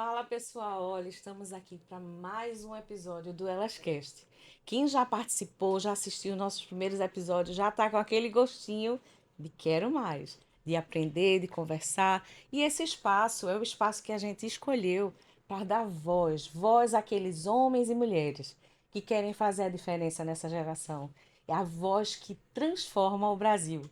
Fala pessoal, olha, estamos aqui para mais um episódio do ElasCast. Quem já participou, já assistiu nossos primeiros episódios, já está com aquele gostinho de quero mais, de aprender, de conversar. E esse espaço é o espaço que a gente escolheu para dar voz àqueles homens e mulheres que querem fazer a diferença nessa geração. É a voz que transforma o Brasil.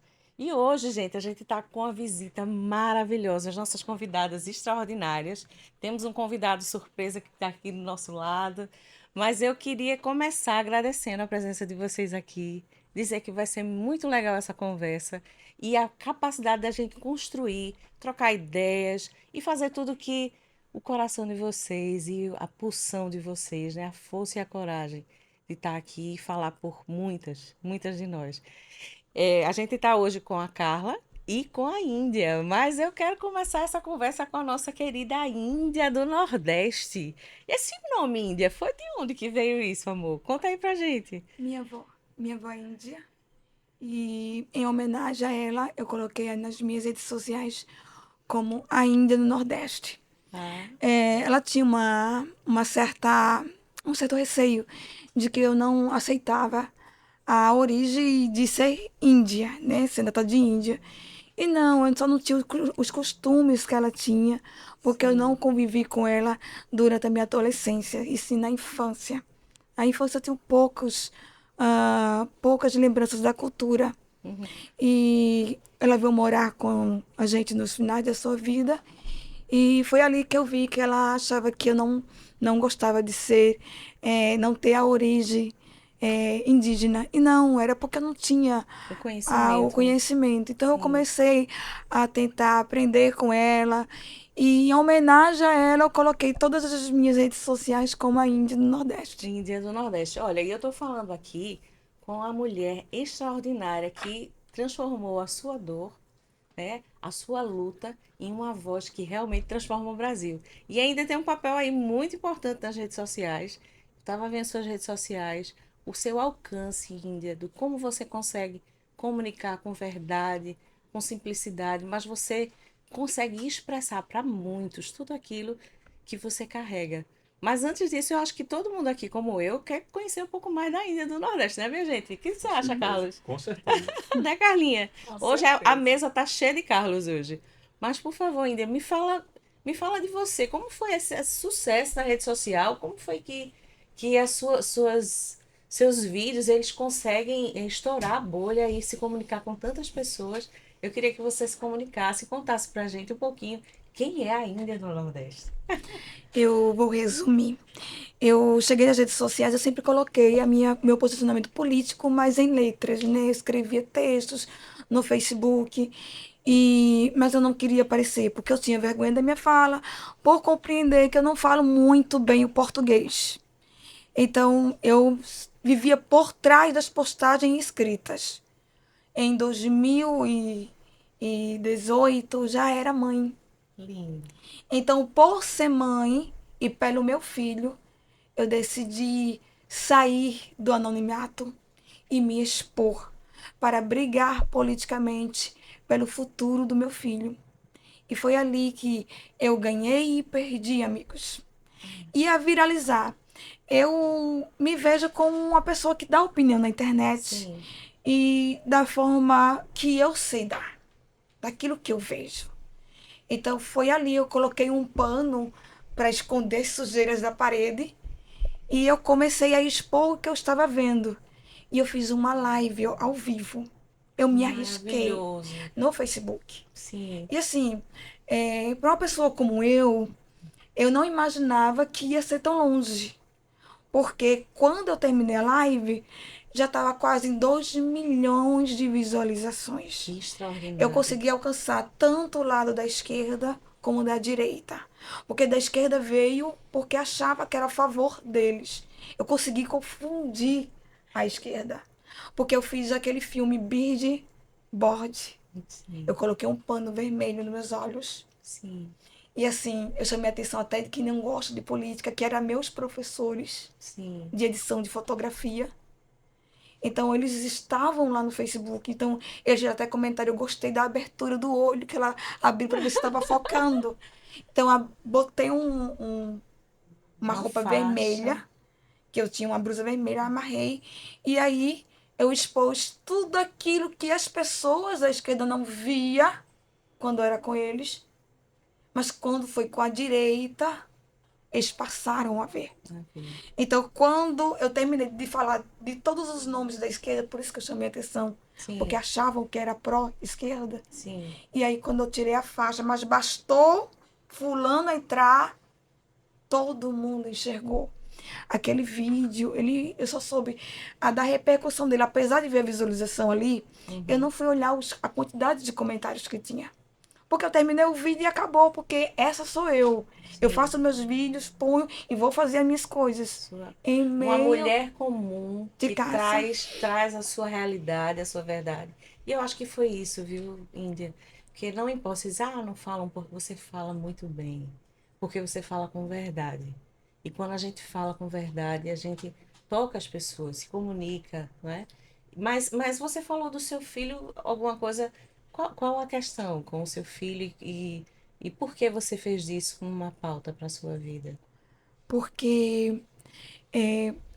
E hoje, gente, a gente está com uma visita maravilhosa, as nossas convidadas extraordinárias. Temos um convidado surpresa que está aqui do nosso lado, mas eu queria começar agradecendo a presença de vocês aqui, dizer que vai ser muito legal essa conversa e a capacidade da gente construir, trocar ideias e fazer tudo que o coração de vocês e a pulsão de vocês, né, a força e a coragem de estar aqui e falar por muitas de nós. A gente está hoje com a Carla e com a Índia, mas eu quero começar essa conversa com a nossa querida Índia do Nordeste. Esse nome, Índia, foi de onde que veio isso, amor? Conta aí pra gente. Minha avó é índia. E em homenagem a ela, eu coloquei nas minhas redes sociais como a Índia do Nordeste. Ah, Ela tinha um certo receio de que eu não aceitava a origem de ser índia, né? Ser nata de Índia. E não, eu só não tinha os costumes que ela tinha, porque eu não sim. convivi com ela durante a minha adolescência, e sim na infância. Na infância eu tenho poucas lembranças da cultura. Uhum. E ela veio morar com a gente nos finais da sua vida. E foi ali que eu vi que ela achava que eu não gostava de ser, não ter a origem indígena. E não, era porque eu não tinha O o conhecimento, né? conhecimento. Então eu Sim. comecei a tentar aprender com ela. E em homenagem a ela, eu coloquei todas as minhas redes sociais como a Índia do Nordeste. Índia do Nordeste. Olha, e eu estou falando aqui com a mulher extraordinária que transformou a sua dor, né, a sua luta em uma voz que realmente transforma o Brasil. E ainda tem um papel aí muito importante nas redes sociais. Estava vendo suas redes sociais, o seu alcance, Índia, do como você consegue comunicar com verdade, com simplicidade, mas você consegue expressar para muitos tudo aquilo que você carrega. Mas antes disso, eu acho que todo mundo aqui, como eu, quer conhecer um pouco mais da Índia do Nordeste, né, minha gente? O que você Com acha, certeza, Carlos? com certeza, Né, Carlinha? com Hoje a certeza. mesa tá cheia de Carlos hoje. Mas, por favor, Índia, me fala de você. Como foi esse sucesso na rede social? Como foi que seus vídeos eles conseguem estourar a bolha e se comunicar com tantas pessoas? Eu queria que você se comunicasse e contasse pra gente um pouquinho quem é a Índia do Nordeste. Eu vou resumir. Eu cheguei nas redes sociais, eu sempre coloquei meu posicionamento político, mas em letras, né? Eu escrevia textos no Facebook, mas eu não queria aparecer, porque eu tinha vergonha da minha fala, por compreender que eu não falo muito bem o português. Então, eu vivia por trás das postagens escritas. Em 2018, já era mãe. Lindo. Então, por ser mãe e pelo meu filho, eu decidi sair do anonimato e me expor para brigar politicamente pelo futuro do meu filho. E foi ali que eu ganhei e perdi, amigos. E a viralizar. Eu me vejo como uma pessoa que dá opinião na internet Sim. e da forma que eu sei dar, daquilo que eu vejo. Então foi ali, eu coloquei um pano para esconder sujeiras da parede e eu comecei a expor o que eu estava vendo. E eu fiz uma live ao vivo. Eu me arrisquei Maravilhoso. no Facebook. Sim. E assim, para uma pessoa como eu não imaginava que ia ser tão longe. Porque quando eu terminei a live, já estava quase em 2 milhões de visualizações. Que Eu extraordinário. consegui alcançar tanto o lado da esquerda como da direita. Porque da esquerda veio porque achava que era a favor deles. Eu consegui confundir a esquerda. Porque eu fiz aquele filme Bird Board. Eu Sim. coloquei um pano vermelho nos meus olhos. Sim. E assim, eu chamei a atenção até de quem não gosta de política, que eram meus professores Sim. de edição de fotografia. Então, eles estavam lá no Facebook. Então, eles já até comentaram, eu gostei da abertura do olho, que ela abriu para ver se estava focando. Então, botei uma Uma roupa faixa. vermelha, que eu tinha uma blusa vermelha, amarrei. E aí, eu expus tudo aquilo que as pessoas da esquerda não via quando era com eles. Mas quando foi com a direita, eles passaram a ver. Ok. Então, quando eu terminei de falar de todos os nomes da esquerda, por isso que eu chamei a atenção, porque Sim, achavam que era pró-esquerda. sim. E aí, quando eu tirei a faixa, mas bastou fulano entrar, todo mundo enxergou. Aquele vídeo, eu só soube a da repercussão dele. Apesar de ver a visualização ali, eu Uhum. não fui olhar a quantidade de comentários que tinha. Porque eu terminei o vídeo e acabou, porque essa sou eu. Eu Sim. faço meus vídeos, ponho e vou fazer as minhas coisas Sua... em Uma meio mulher comum de que casa. traz a sua realidade, a sua verdade. E eu acho que foi isso, viu, Índia? Porque não importa, vocês, não falam porque você fala muito bem, porque você fala com verdade. E quando a gente fala com verdade, a gente toca as pessoas, se comunica, não é? Mas você falou do seu filho, alguma coisa. Qual a questão com o seu filho e por que você fez disso como uma pauta para a sua vida? Porque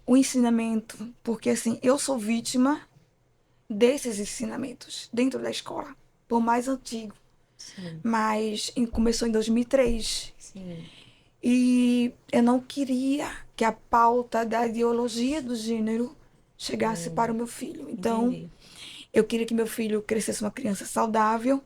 o ensinamento, porque assim, eu sou vítima desses ensinamentos dentro da escola, por mais antigo, Sim, mas começou em 2003. sim, E eu não queria que a pauta da ideologia do gênero chegasse para o meu filho. Então, entendi. eu queria que meu filho crescesse uma criança saudável,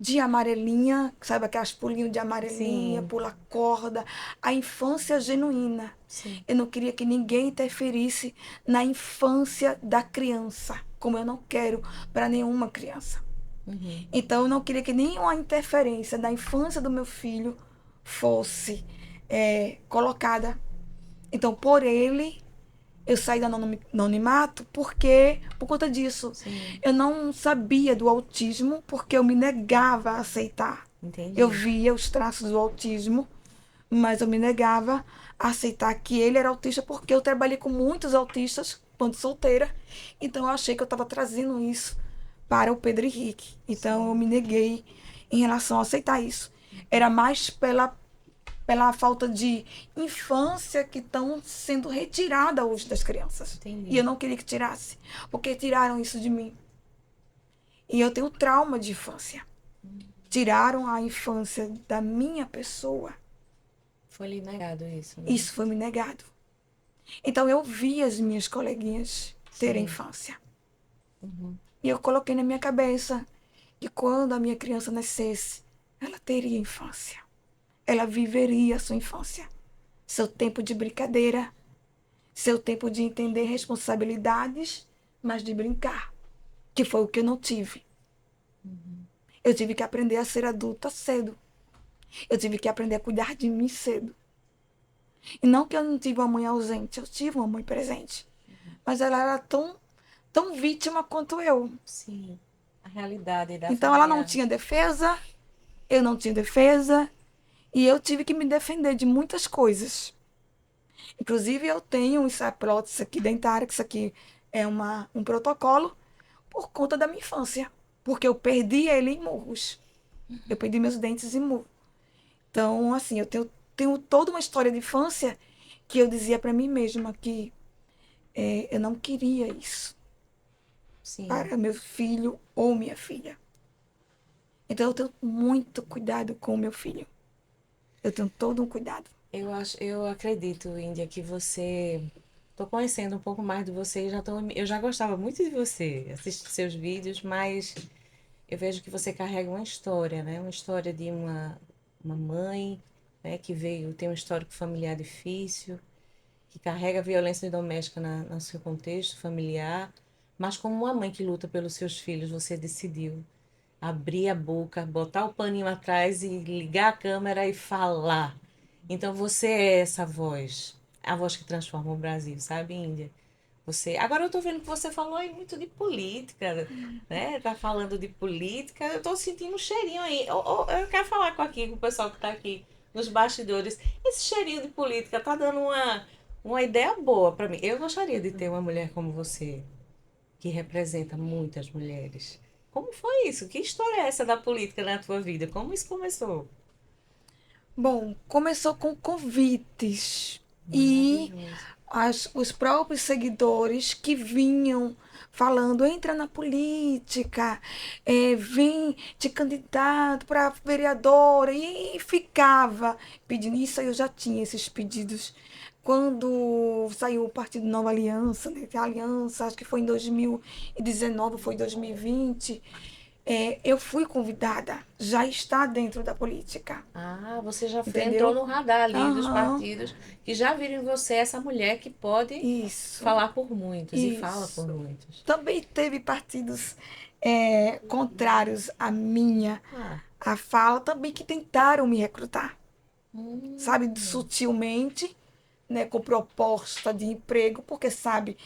de amarelinha, sabe aquelas pulinhos de amarelinha, Sim, pula corda, a infância genuína. sim. Eu não queria que ninguém interferisse na infância da criança, como eu não quero para nenhuma criança. Uhum. Então, eu não queria que nenhuma interferência da infância do meu filho fosse colocada. Então, por ele, eu saí do anonimato porque, por conta disso, Sim, eu não sabia do autismo porque eu me negava a aceitar. Eu entendi. via os traços do autismo, mas eu me negava a aceitar que ele era autista porque eu trabalhei com muitos autistas quando solteira. Então eu achei que eu estava trazendo isso para o Pedro Henrique. Então eu Sim, me neguei em relação a aceitar isso. Era mais pela falta de infância que estão sendo retirada hoje das crianças. E eu entendi. não queria que tirasse, porque tiraram isso de mim. E eu tenho trauma de infância. Tiraram a infância da minha pessoa. Foi lhe negado isso, né? Isso foi me negado. Então eu vi as minhas coleguinhas terem Sim. infância. Uhum. E eu coloquei na minha cabeça que quando a minha criança nascesse, ela teria infância. Ela viveria a sua infância. Seu tempo de brincadeira, seu tempo de entender responsabilidades, mas de brincar. Que foi o que eu não tive. Eu tive que aprender a ser adulta cedo. Eu tive que aprender a cuidar de mim cedo. E não que eu não tive uma mãe ausente, eu tive uma mãe presente. Mas ela era tão vítima quanto eu. Sim. A realidade da Então ela não família. tinha defesa, eu não tinha defesa, e eu tive que me defender de muitas coisas. Inclusive, eu tenho essa prótese aqui dentária, que isso aqui é um protocolo, por conta da minha infância. Porque eu perdi ele em murros. Eu perdi meus dentes em murro. Então, assim, eu tenho toda uma história de infância que eu dizia para mim mesma que eu não queria isso Sim. para meu filho ou minha filha. Então, eu tenho muito cuidado com o meu filho. Eu tenho todo um cuidado. Eu acredito, Índia, que você. Tô conhecendo um pouco mais de você e eu já gostava muito de você, assisti seus vídeos, mas eu vejo que você carrega uma história, né? Uma história de uma mãe, né? Que veio, tem um histórico familiar difícil, que carrega violência doméstica no seu contexto familiar, mas como uma mãe que luta pelos seus filhos, você decidiu abrir a boca, botar o paninho atrás e ligar a câmera e falar. Então você é essa voz, a voz que transforma o Brasil, sabe, Índia? Você, agora eu tô vendo que você falou aí muito de política, né? Tá falando de política, eu tô sentindo um cheirinho aí. Eu quero falar com o pessoal que tá aqui nos bastidores. Esse cheirinho de política tá dando uma ideia boa para mim. Eu gostaria de ter uma mulher como você. que representa muitas mulheres. Como foi isso? Que história é essa da política na tua vida? Como isso começou? Bom, começou com convites e Maravilhoso. os próprios seguidores que vinham falando, entra na política, vem de candidato para vereadora, e ficava pedindo. Isso aí eu já tinha esses pedidos. Quando saiu o Partido Nova Aliança, né, a Aliança, acho que foi em 2019, foi 2020, eu fui convidada, já está dentro da política, Ah, você já entrou entendeu? no radar ali dos Aham, partidos que já viram em você essa mulher que pode isso, falar por muitos e fala por isso. muitos. Também teve partidos contrários à minha Ah, a fala, também que tentaram me recrutar, sabe, hum, sutilmente, né, com proposta de emprego, porque sabe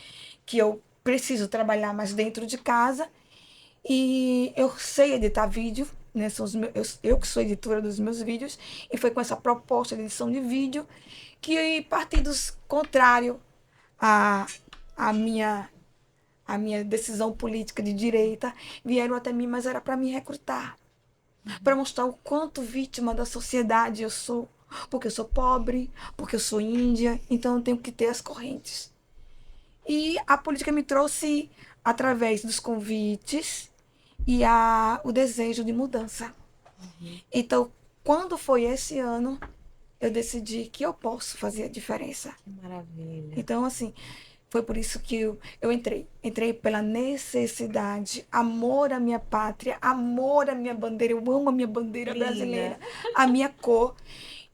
que eu preciso trabalhar mais dentro de casa e eu sei editar vídeo, né, são eu que sou editora dos meus vídeos, e foi com essa proposta de edição de vídeo que partidos contrários à, à minha a minha decisão política de direita vieram até mim, mas era para me recrutar, para mostrar o quanto vítima da sociedade eu sou, porque eu sou pobre, porque eu sou índia, então eu tenho que ter as correntes. E a política me trouxe através dos convites e o desejo de mudança. Então, quando foi esse ano, eu decidi que eu posso fazer a diferença. que maravilha. Então, assim, foi por isso que eu entrei. Entrei pela necessidade, amor à minha pátria, amor à minha bandeira. Eu amo a minha bandeira brasileira, Linda. a minha cor.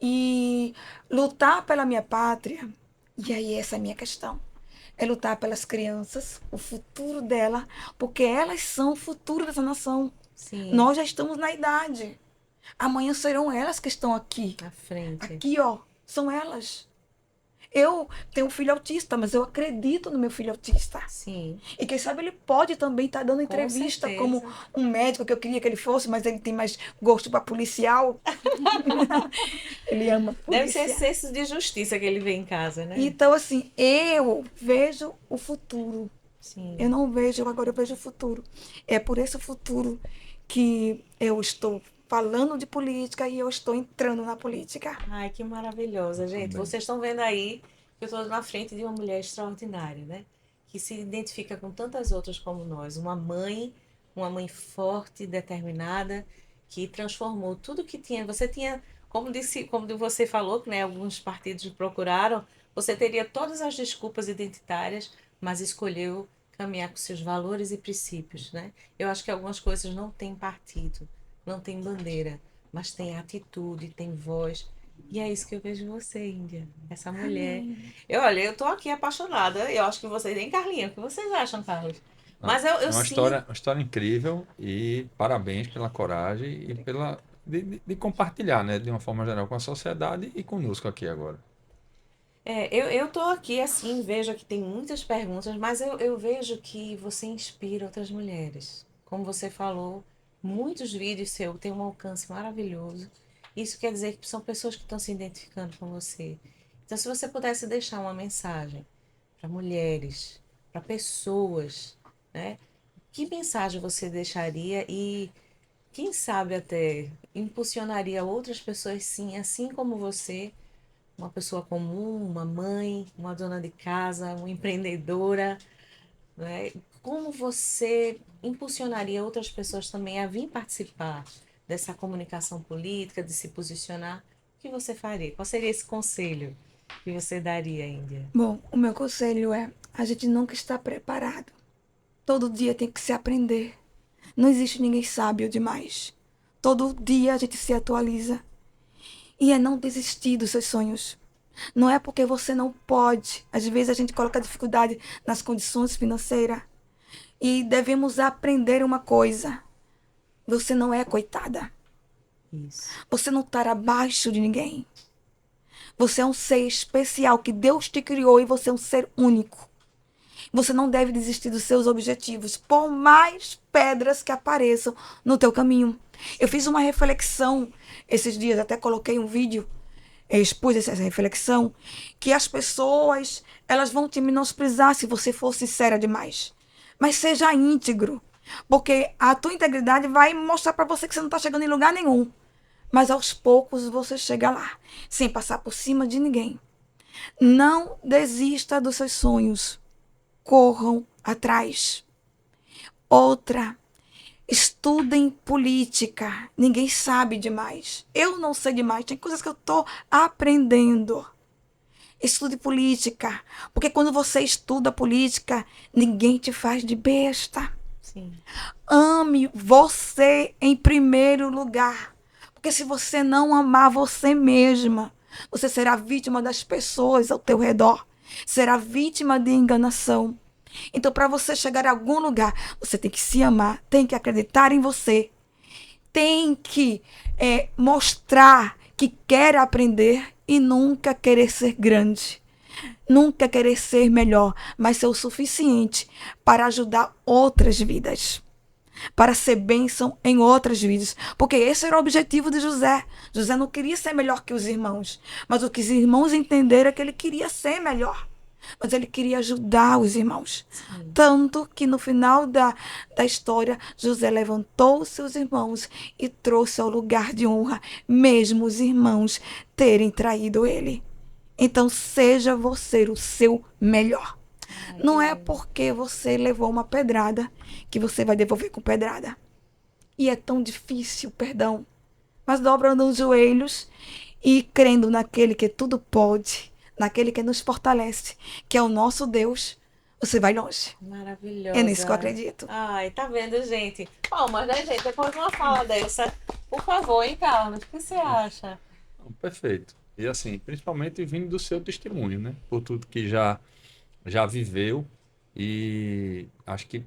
E lutar pela minha pátria, e aí essa é a minha questão. É lutar pelas crianças, o futuro dela, porque elas são o futuro dessa nação. Sim, Nós já estamos na idade. Amanhã serão elas que estão aqui. à frente. Aqui, ó, são elas. Eu tenho um filho autista, mas eu acredito no meu filho autista. Sim, E quem sabe ele pode também estar dando com entrevista como certeza. um médico que eu queria que ele fosse, mas ele tem mais gosto para policial. Ele ama Deve ser polícia. senso de justiça que ele vê em casa, né? Então, assim, eu vejo o futuro. Eu Sim. não vejo, agora eu vejo o futuro. É por esse futuro que eu estou falando de política e eu estou entrando na política. Ai, que maravilhosa, gente. Também. Vocês estão vendo aí que eu estou na frente de uma mulher extraordinária, né? Que se identifica com tantas outras como nós. Uma mãe forte, determinada, que transformou tudo que tinha. Você tinha, como disse, como você falou, que né, alguns partidos lhe procuraram, você teria todas as desculpas identitárias, mas escolheu caminhar com seus valores e princípios, né? Eu acho que algumas coisas não têm partido, não têm bandeira, mas têm atitude, têm voz. E é isso que eu vejo em você, Índia. Essa mulher. Olha, eu tô aqui apaixonada. Eu acho que vocês, nem Carlinha, o que vocês acham, Carlos? Não, Mas eu é sinto. uma história incrível e parabéns pela coragem e pela de compartilhar, né, de uma forma geral com a sociedade e conosco aqui agora. Eu tô aqui assim, vejo que tem muitas perguntas, mas eu vejo que você inspira outras mulheres. Como você falou, muitos vídeos seus têm um alcance maravilhoso. Isso quer dizer que são pessoas que estão se identificando com você. Então, se você pudesse deixar uma mensagem para mulheres, para pessoas, né? Que mensagem você deixaria e, quem sabe, até impulsionaria outras pessoas, sim, assim como você, uma pessoa comum, uma mãe, uma dona de casa, uma empreendedora, né? Como você impulsionaria outras pessoas também a vir participar dessa comunicação política, de se posicionar? O que você faria? Qual seria esse conselho que você daria, Índia? Bom, o meu conselho é: a gente nunca está preparado. Todo dia tem que se aprender. Não existe ninguém sábio demais. Todo dia a gente se atualiza. E é não desistir dos seus sonhos. Não é porque você não pode. Às vezes a gente coloca dificuldade nas condições financeiras. E devemos aprender uma coisa: você não é coitada. Isso. Você não está abaixo de ninguém. Você é um ser especial que Deus te criou e você é um ser único. Você não deve desistir dos seus objetivos, por mais pedras que apareçam no teu caminho. Eu fiz uma reflexão esses dias, até coloquei um vídeo, expus essa reflexão, que as pessoas, elas vão te menosprezar se você for sincera demais. mas seja íntegro, porque a tua integridade vai mostrar para você que você não está chegando em lugar nenhum. Mas aos poucos você chega lá, sem passar por cima de ninguém. Não desista dos seus sonhos. Corram atrás. Outra, estudem política. Ninguém sabe demais. Eu não sei demais. Tem coisas que eu estou aprendendo. Estude política. Porque quando você estuda política, ninguém te faz de besta. Sim. Ame você em primeiro lugar. Porque se você não amar você mesma, você será vítima das pessoas ao teu redor. Será vítima de enganação. Então, para você chegar a algum lugar, você tem que se amar, tem que acreditar em você, tem que mostrar que quer aprender e nunca querer ser grande. Nunca querer ser melhor, mas ser o suficiente para ajudar outras vidas. Para ser bênção em outras vidas. Porque esse era o objetivo de José. José não queria ser melhor que os irmãos. Mas o que os irmãos entenderam é que ele queria ser melhor. Mas ele queria ajudar os irmãos. Sim. Tanto que no final da história, José levantou seus irmãos e trouxe ao lugar de honra, mesmo os irmãos terem traído ele. Então, seja você o seu melhor. Não é porque você levou uma pedrada que você vai devolver com pedrada. E é tão difícil, perdão. Mas dobrando os joelhos e crendo naquele que tudo pode, naquele que nos fortalece, que é o nosso Deus, você vai longe. Maravilhosa. É nisso que eu acredito. Ai, tá vendo, gente? Palmas, né, gente? Depois de uma fala dessa, por favor, hein, Carlos? O que você acha? Não, perfeito. E assim, principalmente vindo do seu testemunho, né? Por tudo que já viveu. E acho que,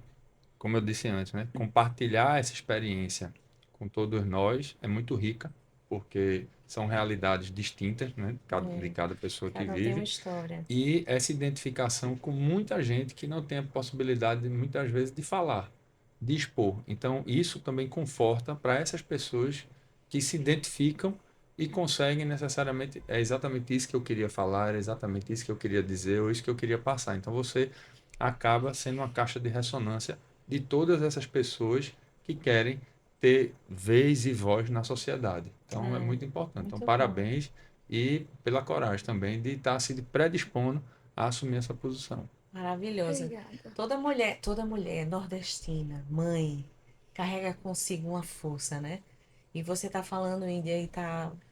como eu disse antes, né? Compartilhar essa experiência com todos nós é muito rica, porque são realidades distintas, né? De cada pessoa que Cada um tem uma vive. história. E essa identificação com muita gente que não tem a possibilidade, muitas vezes, de falar, de expor. Então, isso também conforta para essas pessoas que se identificam e conseguem necessariamente. É exatamente isso que eu queria falar, é exatamente isso que eu queria dizer, ou isso que eu queria passar. Então, você acaba sendo uma caixa de ressonância de todas essas pessoas que querem ter vez e voz na sociedade. Então, é muito importante. Então, muito bom. parabéns e pela coragem também de estar se predispondo a assumir essa posição. Maravilhosa. Obrigada. Toda mulher nordestina, mãe, carrega consigo uma força, né? E você tá falando, Índia, e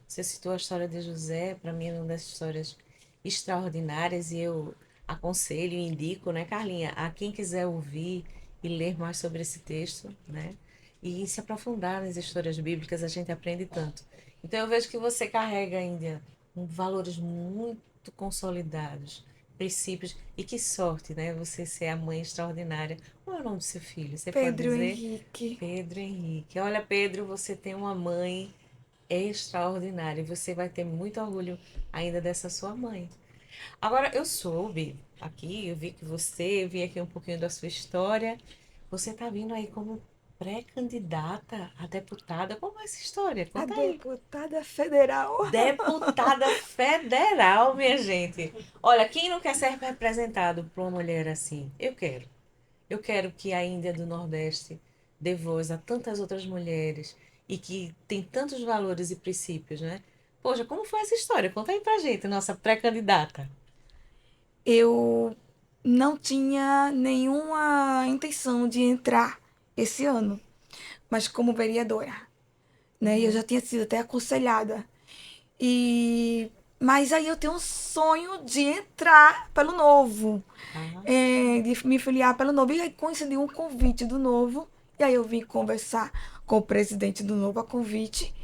você citou a história de José, para mim é uma das histórias extraordinárias e eu aconselho e indico, né, Carlinha, a quem quiser ouvir e ler mais sobre esse texto, né? E se aprofundar nas histórias bíblicas, a gente aprende tanto. Então eu vejo que você carrega, Índia, valores muito consolidados, princípios, e que sorte, né? Você ser a mãe extraordinária. Qual é o nome do seu filho? Você pode Pedro dizer? Henrique. Pedro Henrique. Olha, Pedro, você tem uma mãe extraordinária e você vai ter muito orgulho ainda dessa sua mãe. Agora, eu soube aqui, eu vi aqui um pouquinho da sua história. Você tá vindo aí como pré-candidata a deputada. Como é essa história? A Conta aí. deputada federal. Deputada federal, minha gente. Olha, quem não quer ser representado por uma mulher assim? Eu quero. Eu quero que a Índia do Nordeste dê voz a tantas outras mulheres e que tem tantos valores e princípios, né? Poxa, como foi essa história? Conta aí pra gente, nossa pré-candidata. Eu não tinha nenhuma intenção de entrar esse ano, mas como vereadora, né? E eu já tinha sido até aconselhada. Mas aí eu tenho um sonho de entrar pelo Novo, Ah, de me filiar pelo Novo. E aí coincidiu um convite do Novo, e aí eu vim conversar com o presidente do Novo a convite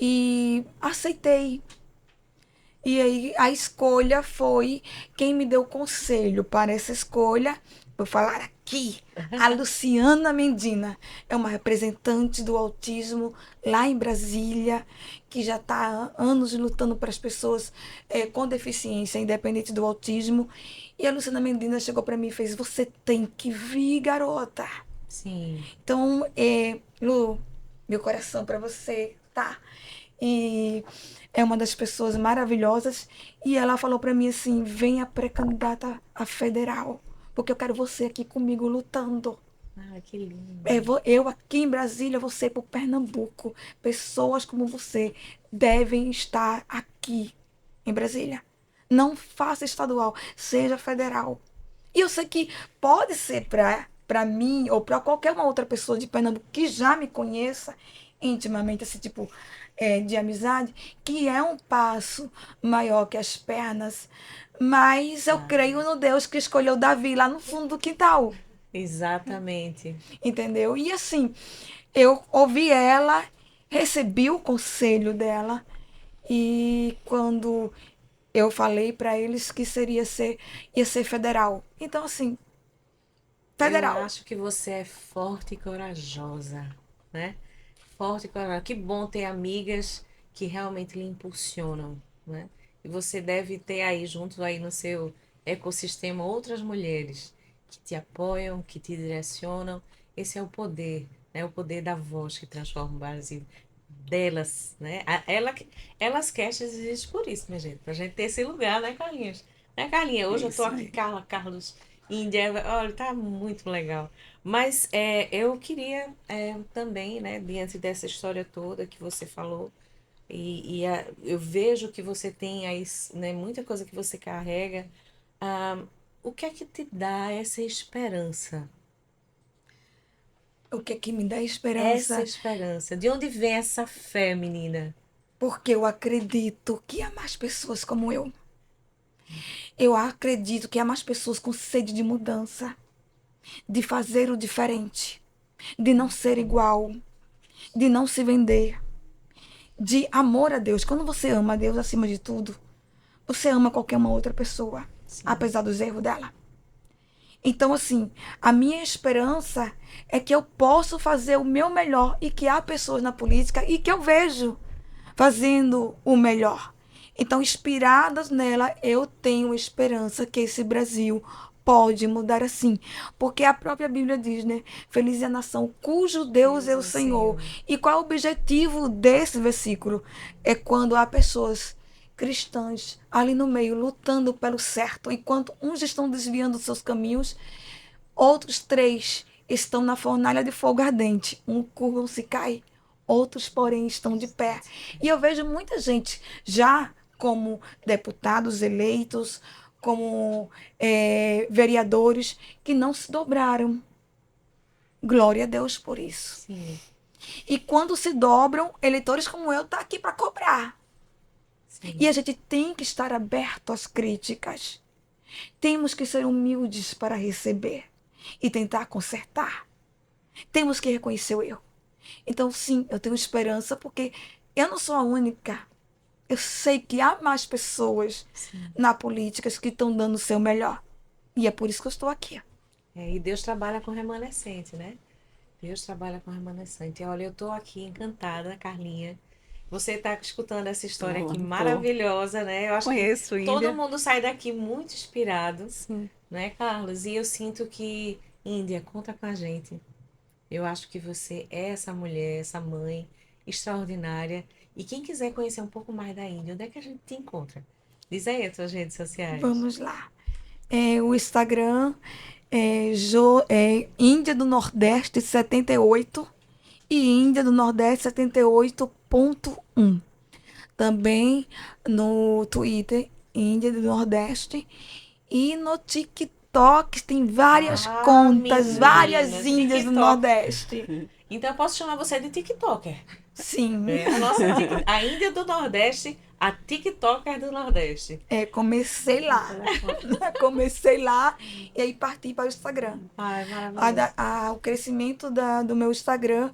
e aceitei. E aí a escolha foi quem me deu conselho para essa escolha. Vou falar aqui. A Luciana Mendina é uma representante do autismo lá em Brasília, que já está há anos lutando para as pessoas com deficiência, independente do autismo. E a Luciana Mendina chegou para mim e fez: Você tem que vir, garota. sim. Então, Lu, meu coração para você, tá? E é uma das pessoas maravilhosas. E ela falou para mim assim: venha pré-candidata a federal, porque eu quero você aqui comigo lutando. Ah, que lindo. Eu aqui em Brasília, você por Pernambuco. Pessoas como você devem estar aqui em Brasília. Não faça estadual, seja federal. E eu sei que pode ser para mim ou para qualquer uma outra pessoa de Pernambuco que já me conheça intimamente, esse tipo de amizade, que é um passo maior que as pernas. Mas eu Ah, creio no Deus que escolheu Davi lá no fundo do quintal, exatamente. entendeu? E assim, eu ouvi ela, recebi o conselho dela, e quando eu falei para eles que ia ser federal. Então, assim, Eu federal. acho que você é forte e corajosa, né? Forte e corajosa. Que bom ter amigas que realmente lhe impulsionam, né? E você deve ter aí, junto aí no seu ecossistema, outras mulheres que te apoiam, que te direcionam. Esse é o poder, né? O poder da voz que transforma o Brasil. Delas, né? Elas Casts existe por isso, minha gente. Pra gente ter esse lugar, né, Carlinhos? Né, Carlinha? Hoje eu tô Isso aqui, aí. Carla, Carlos, Índia. Olha, tá muito legal. Mas eu queria também, né, diante dessa história toda que você falou, eu vejo que você tem aí, né, muita coisa que você carrega. ah, o que é que te dá essa esperança? O que é que me dá Essa esperança? esperança. De onde vem essa fé, menina? Porque eu acredito que há mais pessoas como eu. Eu acredito que há mais pessoas com sede de mudança, de fazer o diferente, de não ser igual, de não se vender, de amor a Deus. Quando você ama a Deus acima de tudo, você ama qualquer uma outra pessoa, Sim, apesar dos erros dela. Então, assim, a minha esperança é que eu posso fazer o meu melhor e que há pessoas na política e que eu vejo fazendo o melhor. Então, inspiradas nela, eu tenho esperança que esse Brasil pode mudar assim. Porque a própria Bíblia diz, né? Feliz é a nação cujo Deus Deus é o é o Senhor. Senhor. E qual é o objetivo desse versículo? É quando há pessoas cristãs ali no meio lutando pelo certo, enquanto uns estão desviando dos seus caminhos, outros três estão na fornalha de fogo ardente. Um curvam-se e cai, outros, porém, estão de pé. E eu vejo muita gente já como deputados eleitos, como vereadores, que não se dobraram. Glória a Deus por isso. Sim, E quando se dobram, eleitores como eu estão aqui para cobrar. E sim. a gente tem que estar aberto às críticas. Temos que ser humildes para receber e tentar consertar. Temos que reconhecer o erro. Então, sim, eu tenho esperança porque eu não sou a única. Eu sei que há mais pessoas Sim. na política que estão dando o seu melhor. E é por isso que eu estou aqui. E Deus trabalha com remanescente, né? Deus trabalha com remanescente. Olha, eu tô aqui encantada, Carlinha. Você tá escutando essa história aqui Tô. maravilhosa, né? Eu acho que Conheço todo Índia. mundo sai daqui muito inspirado, Sim. né, Carlos? E eu sinto que, Índia, conta com a gente. Eu acho que você é essa mulher, essa mãe extraordinária. E quem quiser conhecer um pouco mais da Índia, onde é que a gente te encontra? Diz aí as suas redes sociais. Vamos lá. O Instagram é Índia do Nordeste 78 e Índia do Nordeste 78.1. Também no Twitter, Índia do Nordeste. E no TikTok tem várias Ah, contas, várias menina, Índias do TikTok. Nordeste. Então eu posso chamar você de TikToker. Sim, A nossa a Índia do Nordeste, a TikToker do Nordeste. comecei lá. Comecei lá e aí parti para o Instagram. Ai, maravilhoso. O crescimento do meu Instagram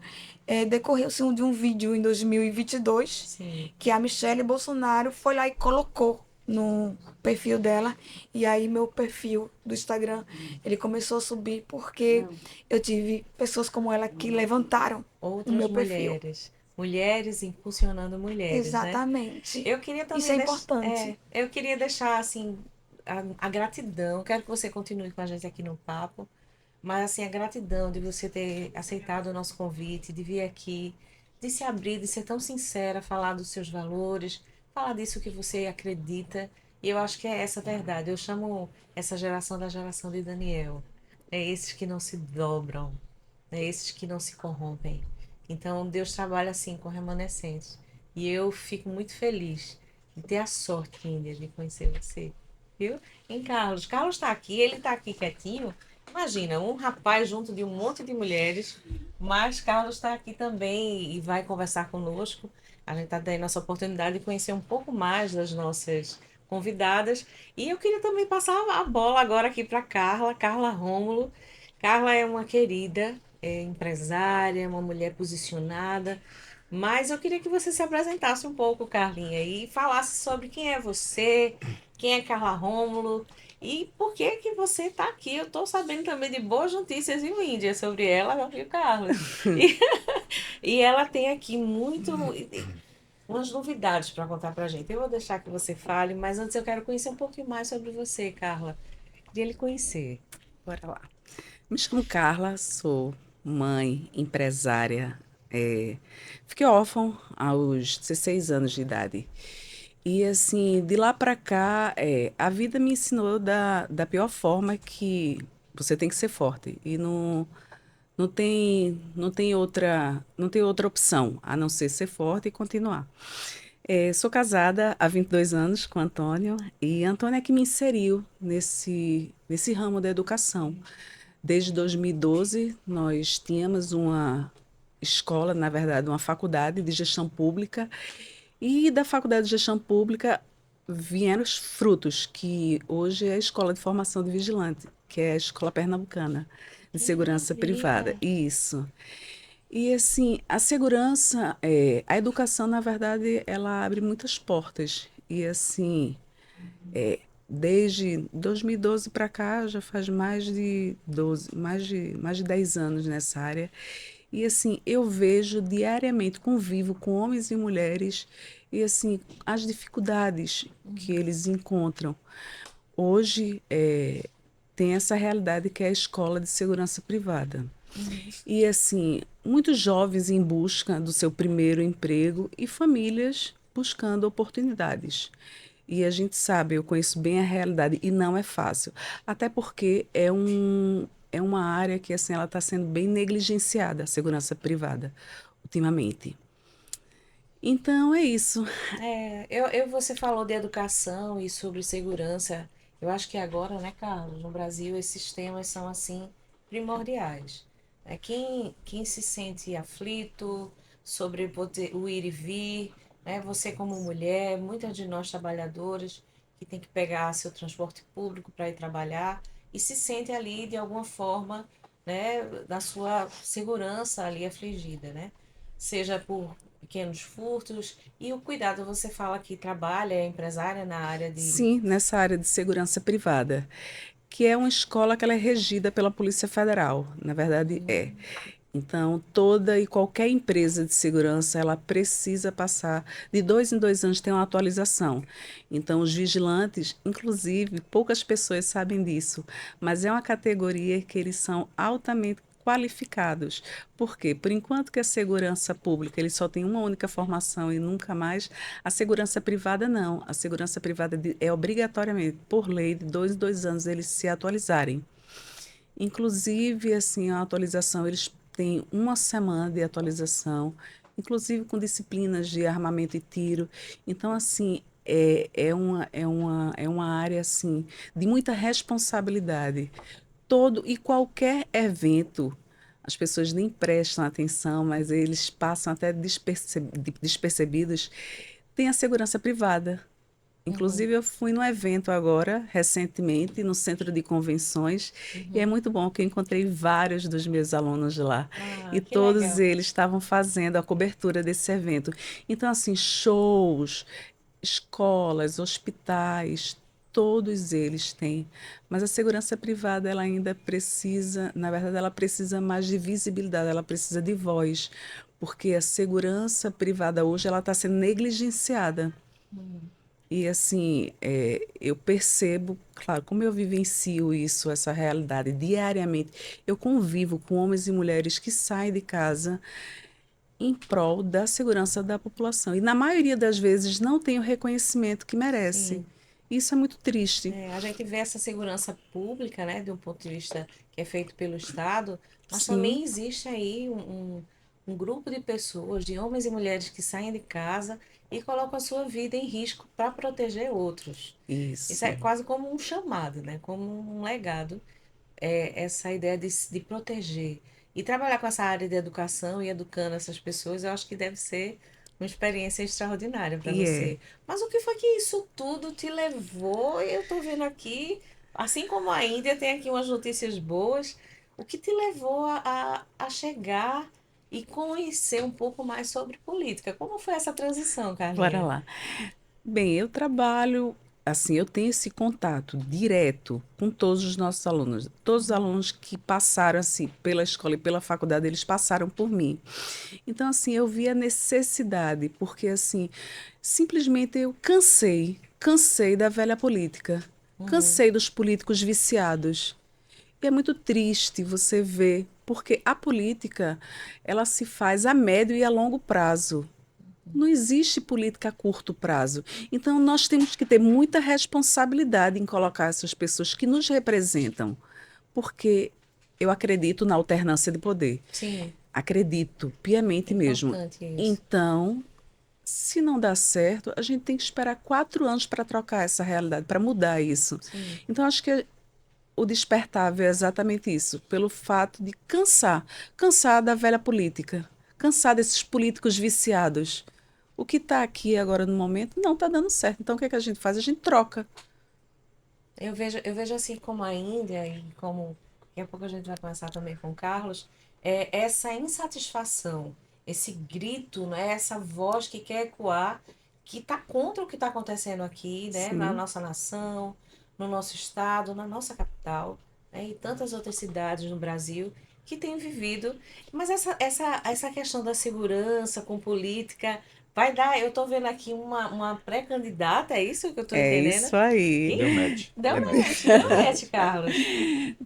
decorreu-se de um vídeo em 2022 Sim. que a Michelle Bolsonaro foi lá e colocou no perfil dela. E aí meu perfil do Instagram, ele começou a subir porque eu tive pessoas como ela que levantaram o Outras meu perfil. mulheres. Mulheres impulsionando mulheres, né? Exatamente. Eu queria Isso também é importante. eu queria deixar assim a gratidão. Quero que você continue com a gente aqui no papo, mas assim a gratidão de você ter aceitado o nosso convite, de vir aqui, de se abrir, de ser tão sincera, falar dos seus valores, falar disso que você acredita E eu acho que é essa a verdade. Eu chamo essa geração da geração de Daniel. É esses que não se dobram, é esses que não se corrompem. Então Deus trabalha assim com remanescentes. E eu fico muito feliz de ter a sorte, Índia, de conhecer você. Viu? Em Carlos. Carlos está aqui, ele está aqui quietinho. Imagina, um rapaz junto de um monte de mulheres, mas Carlos está aqui também e vai conversar conosco. A gente está tendo essa oportunidade de conhecer um pouco mais das nossas convidadas. E eu queria também passar a bola agora aqui para Carla, Carla Rômulo. Carla é uma querida, é empresária, uma mulher posicionada, mas eu queria que você se apresentasse um pouco, Carlinha, e falasse sobre quem é você, quem é Carla Rômulo e por que que você está aqui. Eu estou sabendo também de boas notícias em Índia sobre ela e o Carlos. E, e ela tem aqui umas novidades para contar para a gente. Eu vou deixar que você fale, mas antes eu quero conhecer um pouquinho mais sobre você, Carla. Queria lhe conhecer. Bora lá. Me chamo Carla, sou mãe, empresária. Fiquei órfã aos 16 anos de idade. E assim, de lá para cá, a vida me ensinou da pior forma que você tem que ser forte. E não tem outra opção a não ser forte e continuar. Sou casada há 22 anos com Antônio, e Antônio é que me inseriu nesse ramo da educação. Desde 2012, nós tínhamos uma escola, na verdade, uma faculdade de gestão pública, e da faculdade de gestão pública vieram os frutos, que hoje é a Escola de Formação de Vigilante, que é a Escola Pernambucana de Que Segurança Privada. maravilha! Isso. E assim, a segurança, a educação, na verdade, ela abre muitas portas. E assim, desde 2012 para cá, já faz mais de 10 anos nessa área. E assim, eu vejo diariamente, convivo com homens e mulheres e assim, as dificuldades que eles encontram. Hoje, tem essa realidade que é a escola de segurança privada. Uhum. E assim, muitos jovens em busca do seu primeiro emprego e famílias buscando oportunidades. E a gente sabe, eu conheço bem a realidade e não é fácil. Até porque é uma área que assim, ela está sendo bem negligenciada, a segurança privada, ultimamente. Então é isso. Você falou de educação e sobre segurança. Eu acho que agora, né, Carlos, no Brasil, esses temas são assim primordiais. Quem se sente aflito sobre o ir e vir, né? Você como mulher, muitas de nós trabalhadoras que tem que pegar seu transporte público para ir trabalhar e se sente ali de alguma forma, né, da sua segurança ali afligida, né? Seja por pequenos furtos e o cuidado, você fala que trabalha, é empresária na área de. Sim, nessa área de segurança privada, que é uma escola que ela é regida pela Polícia Federal. Na verdade, é. Então, toda e qualquer empresa de segurança, ela precisa passar de 2 em 2 anos tem uma atualização. Então, os vigilantes, inclusive, poucas pessoas sabem disso, mas é uma categoria que eles são altamente qualificados. Por quê? Por enquanto que a segurança pública ele só tem uma única formação e nunca mais, a segurança privada não. A segurança privada é obrigatoriamente, por lei, de 2 em 2 anos eles se atualizarem. Inclusive, assim, a atualização, eles têm uma semana de atualização, inclusive com disciplinas de armamento e tiro. Então, assim, é uma área, assim, de muita responsabilidade. Todo e qualquer evento, as pessoas nem prestam atenção, mas eles passam até despercebidos, tem a segurança privada. Uhum, Inclusive, eu fui num evento agora, recentemente, no centro de convenções, e é uhum. muito bom que eu encontrei vários dos meus alunos lá. E Ah, que todos legal. eles estavam fazendo a cobertura desse evento. Então, assim, shows, escolas, hospitais, todos eles têm. Mas a segurança privada, ela ainda precisa, na verdade, ela precisa mais de visibilidade, ela precisa de voz, porque a segurança privada hoje, ela está sendo negligenciada. Uhum. E assim, eu percebo, claro, como eu vivencio isso, essa realidade diariamente, eu convivo com homens e mulheres que saem de casa em prol da segurança da população. E na maioria das vezes não tem o reconhecimento que merece. Sim. Isso é muito triste. A gente vê essa segurança pública, né, de um ponto de vista que é feito pelo Estado, mas Sim, também existe aí um grupo de pessoas, de homens e mulheres que saem de casa e colocam a sua vida em risco para proteger outros. Isso isso. é quase como um chamado, né, como um legado, essa ideia de proteger. E trabalhar com essa área de educação e educando essas pessoas, eu acho que deve ser uma experiência extraordinária para E é. você. Mas o que foi que isso tudo te levou? Eu estou vendo aqui, assim como a Índia tem aqui umas notícias boas, o que te levou a chegar e conhecer um pouco mais sobre política? Como foi essa transição, Bora Carlinha? lá. Bem, eu trabalho, assim, eu tenho esse contato direto com todos os nossos alunos. Todos os alunos que passaram, assim, pela escola e pela faculdade, eles passaram por mim. Então, assim, eu vi a necessidade, porque, assim, simplesmente eu cansei da velha política, Uhum. cansei dos políticos viciados. E é muito triste você ver, porque a política, ela se faz a médio e a longo prazo. Não existe política a curto prazo. Então, nós temos que ter muita responsabilidade em colocar essas pessoas que nos representam, porque eu acredito na alternância de poder. Sim, Acredito piamente mesmo. importante isso. Então, se não dá certo, a gente tem que esperar 4 anos para trocar essa realidade, para mudar isso. Sim. Então, acho que o despertável é exatamente isso, pelo fato de cansar da velha política, cansar desses políticos viciados. O que está aqui agora no momento não está dando certo. Então, o que é que a gente faz? A gente troca. Eu vejo assim como a Índia e como daqui a pouco a gente vai começar também com o Carlos, essa insatisfação, esse grito, né, essa voz que quer ecoar, que está contra o que está acontecendo aqui, né, na Sim, nossa nação, no nosso estado, na nossa capital, né, e tantas outras cidades no Brasil que têm vivido. Mas essa questão da segurança com política vai dar. Eu estou vendo aqui uma pré-candidata, é isso que eu estou é entendendo? isso aí. Deu Quem? match. Deu Deu match. match, deu match, Carlos.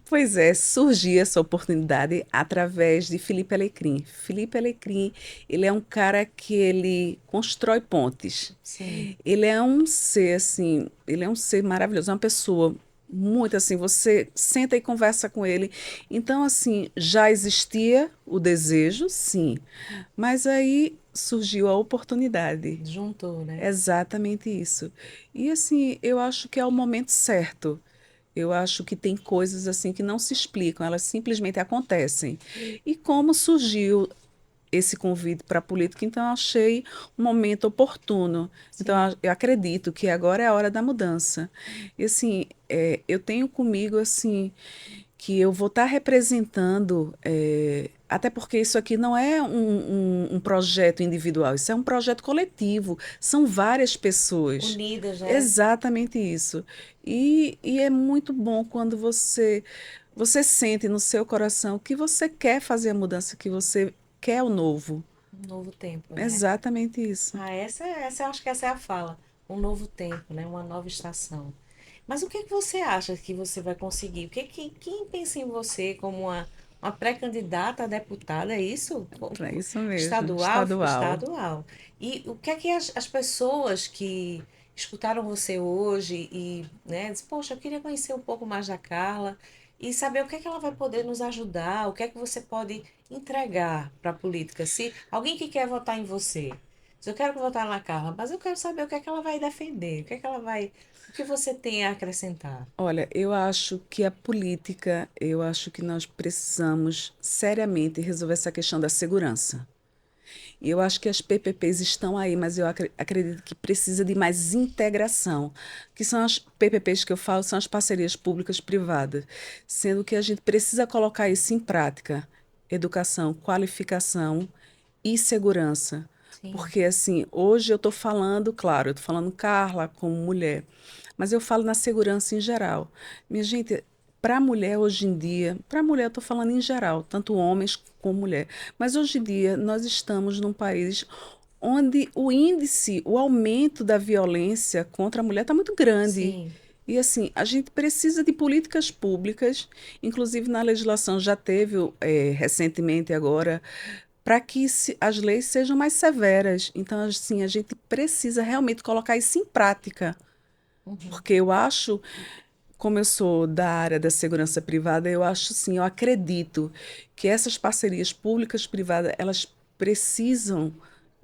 Pois é, surgiu essa oportunidade através de Felipe Alecrim. Felipe Alecrim, ele é um cara que ele constrói pontes. Sim, Ele é um ser assim, ele é um ser maravilhoso, é uma pessoa muito assim, você senta e conversa com ele. Então assim, já existia o desejo, sim, mas aí surgiu a oportunidade. juntou, né? Exatamente isso. E assim, eu acho que é o momento certo. Eu acho que tem coisas assim que não se explicam, elas simplesmente acontecem. E como surgiu esse convite para a política, então eu achei um momento oportuno. Então Sim, eu acredito que agora é a hora da mudança. E assim, eu tenho comigo assim que eu vou estar representando, até porque isso aqui não é um projeto individual, isso é um projeto coletivo, são várias pessoas. unidas, né? Exatamente isso. E é muito bom quando você sente no seu coração que você quer fazer a mudança, que você quer o novo. Um novo tempo, né? Exatamente isso. Eu acho que essa é a fala. Um novo tempo, né? Uma nova estação. Mas o que é que você acha que você vai conseguir? Quem pensa em você como uma pré-candidata a deputada, é isso? É isso mesmo, Estadual? estadual. Estadual. E o que é que as pessoas que escutaram você hoje e, né, dizem, poxa, eu queria conhecer um pouco mais da Carla e saber o que é que ela vai poder nos ajudar, o que é que você pode entregar para a política. Se alguém que quer votar em você, diz, eu quero votar na Carla, mas eu quero saber o que é que ela vai defender, o que é que ela vai, o que você tem a acrescentar. Olha, eu acho que a política, eu acho que nós precisamos seriamente resolver essa questão da segurança. E eu acho que as PPPs estão aí, mas eu acredito que precisa de mais integração, que são as PPPs que eu falo, são as parcerias públicas privadas, sendo que a gente precisa colocar isso em prática, educação, qualificação e segurança. Sim, Porque, assim, hoje eu estou falando, claro, eu estou falando Carla como mulher, mas eu falo na segurança em geral. Minha gente, para a mulher hoje em dia, para a mulher eu estou falando em geral, tanto homens como mulher, mas hoje em dia nós estamos num país onde o índice, o aumento da violência contra a mulher está muito grande. sim. E assim, a gente precisa de políticas públicas, inclusive na legislação já teve recentemente agora para que as leis sejam mais severas. Então, assim, a gente precisa realmente colocar isso em prática. Uhum. Porque eu acho, como eu sou da área da segurança privada, eu acho sim, eu acredito que essas parcerias públicas privadas, elas precisam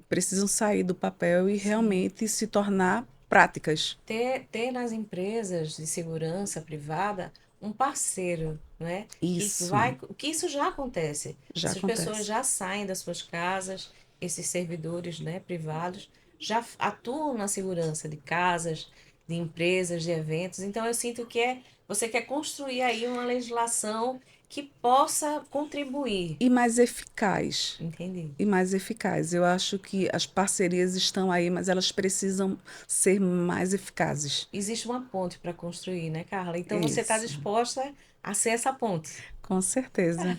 precisam sair do papel e Sim. realmente se tornar práticas. Ter nas empresas de segurança privada um parceiro, né? Isso Que isso já acontece. já Essas pessoas acontece. já saem das suas casas, esses servidores, né, privados, já atuam na segurança de casas, de empresas, de eventos. Então eu sinto que você quer construir aí uma legislação que possa contribuir. E mais eficaz. Entendi. E mais eficaz. Eu acho que as parcerias estão aí, mas elas precisam ser mais eficazes. Existe uma ponte para construir, né, Carla? Então você está Isso, disposta a ser essa ponte. com certeza.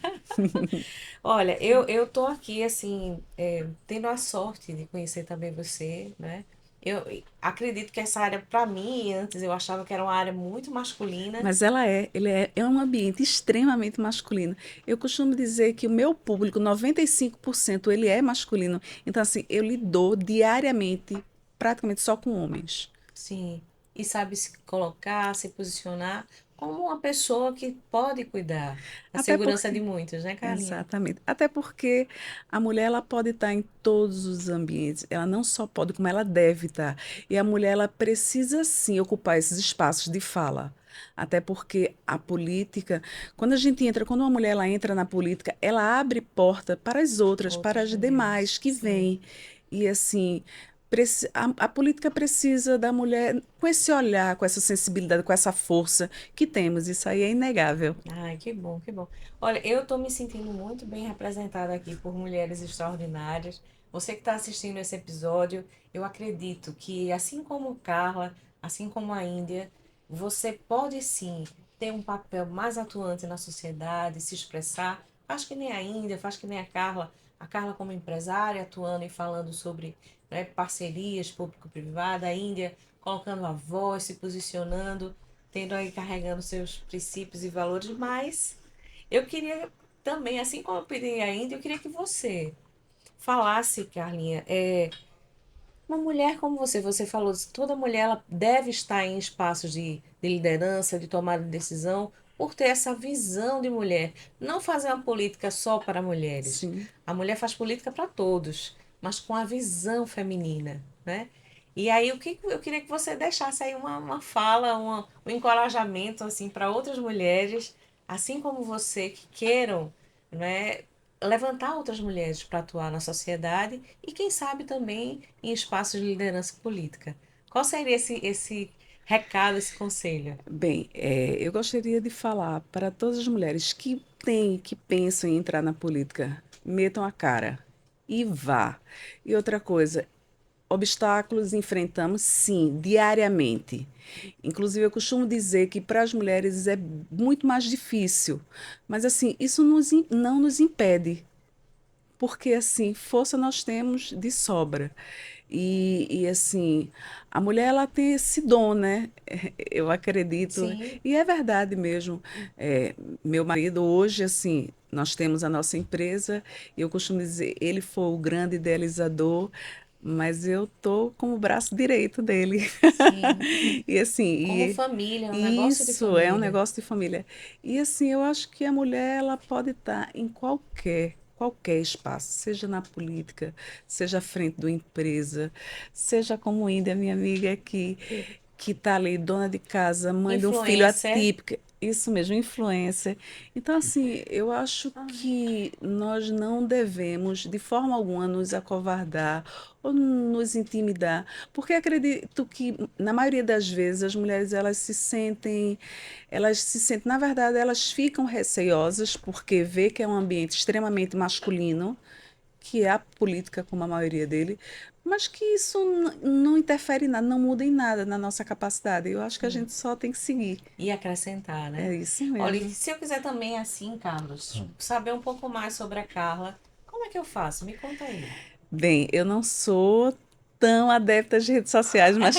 Olha, eu tô aqui, assim, tendo a sorte de conhecer também você, né? Eu acredito que essa área, para mim, antes eu achava que era uma área muito masculina. Mas é um ambiente extremamente masculino. Eu costumo dizer que o meu público, 95%, ele é masculino. Então, assim, eu lido diariamente, praticamente só com homens. Sim, e sabe se colocar, se posicionar como uma pessoa que pode cuidar da Até segurança de porque muitos, né, Carlinha? Exatamente. Até porque a mulher ela pode estar em todos os ambientes. Ela não só pode, como ela deve estar. E a mulher ela precisa sim ocupar esses espaços de fala. Até porque a política, quando uma mulher ela entra na política, ela abre porta para as outras, para Outras as mulheres. demais que Sim. vêm. E assim, a política precisa da mulher com esse olhar, com essa sensibilidade, com essa força que temos. Isso aí é inegável. Ai, que bom, que bom. Olha, eu estou me sentindo muito bem representada aqui por mulheres extraordinárias. Você que está assistindo esse episódio, eu acredito que, assim como Carla, assim como a Índia, você pode sim ter um papel mais atuante na sociedade, se expressar. Faz que nem a Índia, faz que nem a Carla. A Carla como empresária, atuando e falando sobre, né, parcerias público-privada, a Índia colocando a voz, se posicionando, tendo aí carregando seus princípios e valores, mas eu queria também, assim como eu pedi ainda, eu queria que você falasse, Carlinha, uma mulher como você falou, toda mulher ela deve estar em espaços de liderança, de tomada de decisão, por ter essa visão de mulher. Não fazer uma política só para mulheres. Sim. A mulher faz política para todos, mas com a visão feminina, né? E aí, eu queria que você deixasse aí uma fala, um encorajamento assim para outras mulheres, assim como você, que queiram, né, levantar outras mulheres para atuar na sociedade e, quem sabe, também em espaços de liderança política. Qual seria esse recado, esse conselho? Bem, eu gostaria de falar para todas as mulheres que pensam em entrar na política, metam a cara e vá. E outra coisa, obstáculos enfrentamos, sim, diariamente. Inclusive, eu costumo dizer que para as mulheres é muito mais difícil, mas assim, isso não nos impede, porque assim, força nós temos de sobra. Assim, a mulher ela tem esse dom, né? Eu acredito, Sim, e é verdade mesmo. Meu marido hoje, assim, nós temos a nossa empresa, e eu costumo dizer, ele foi o grande idealizador, mas eu tô como o braço direito dele. sim. E assim, Como família, é um negócio de isso é um família. negócio de família. E assim, eu acho que a mulher ela pode estar em qualquer espaço, seja na política, seja à frente de uma empresa, seja como Índia, minha amiga que está ali, dona de casa, mãe de um filho Influencer. atípico, isso mesmo, influencer. Então, assim, eu acho que nós não devemos, de forma alguma, nos acovardar ou nos intimidar, porque acredito que, na maioria das vezes, as mulheres, na verdade, elas ficam receiosas, porque vê que é um ambiente extremamente masculino, que é a política, como a maioria dele, mas que isso não interfere em nada, não muda em nada na nossa capacidade. Eu acho que a Sim. gente só tem que seguir. E acrescentar, né? É isso Olha, e mesmo. se eu quiser também, assim, Carlos, saber um pouco mais sobre a Carla, como é que eu faço? Me conta aí. Bem, eu não sou tão adepta às redes sociais, mas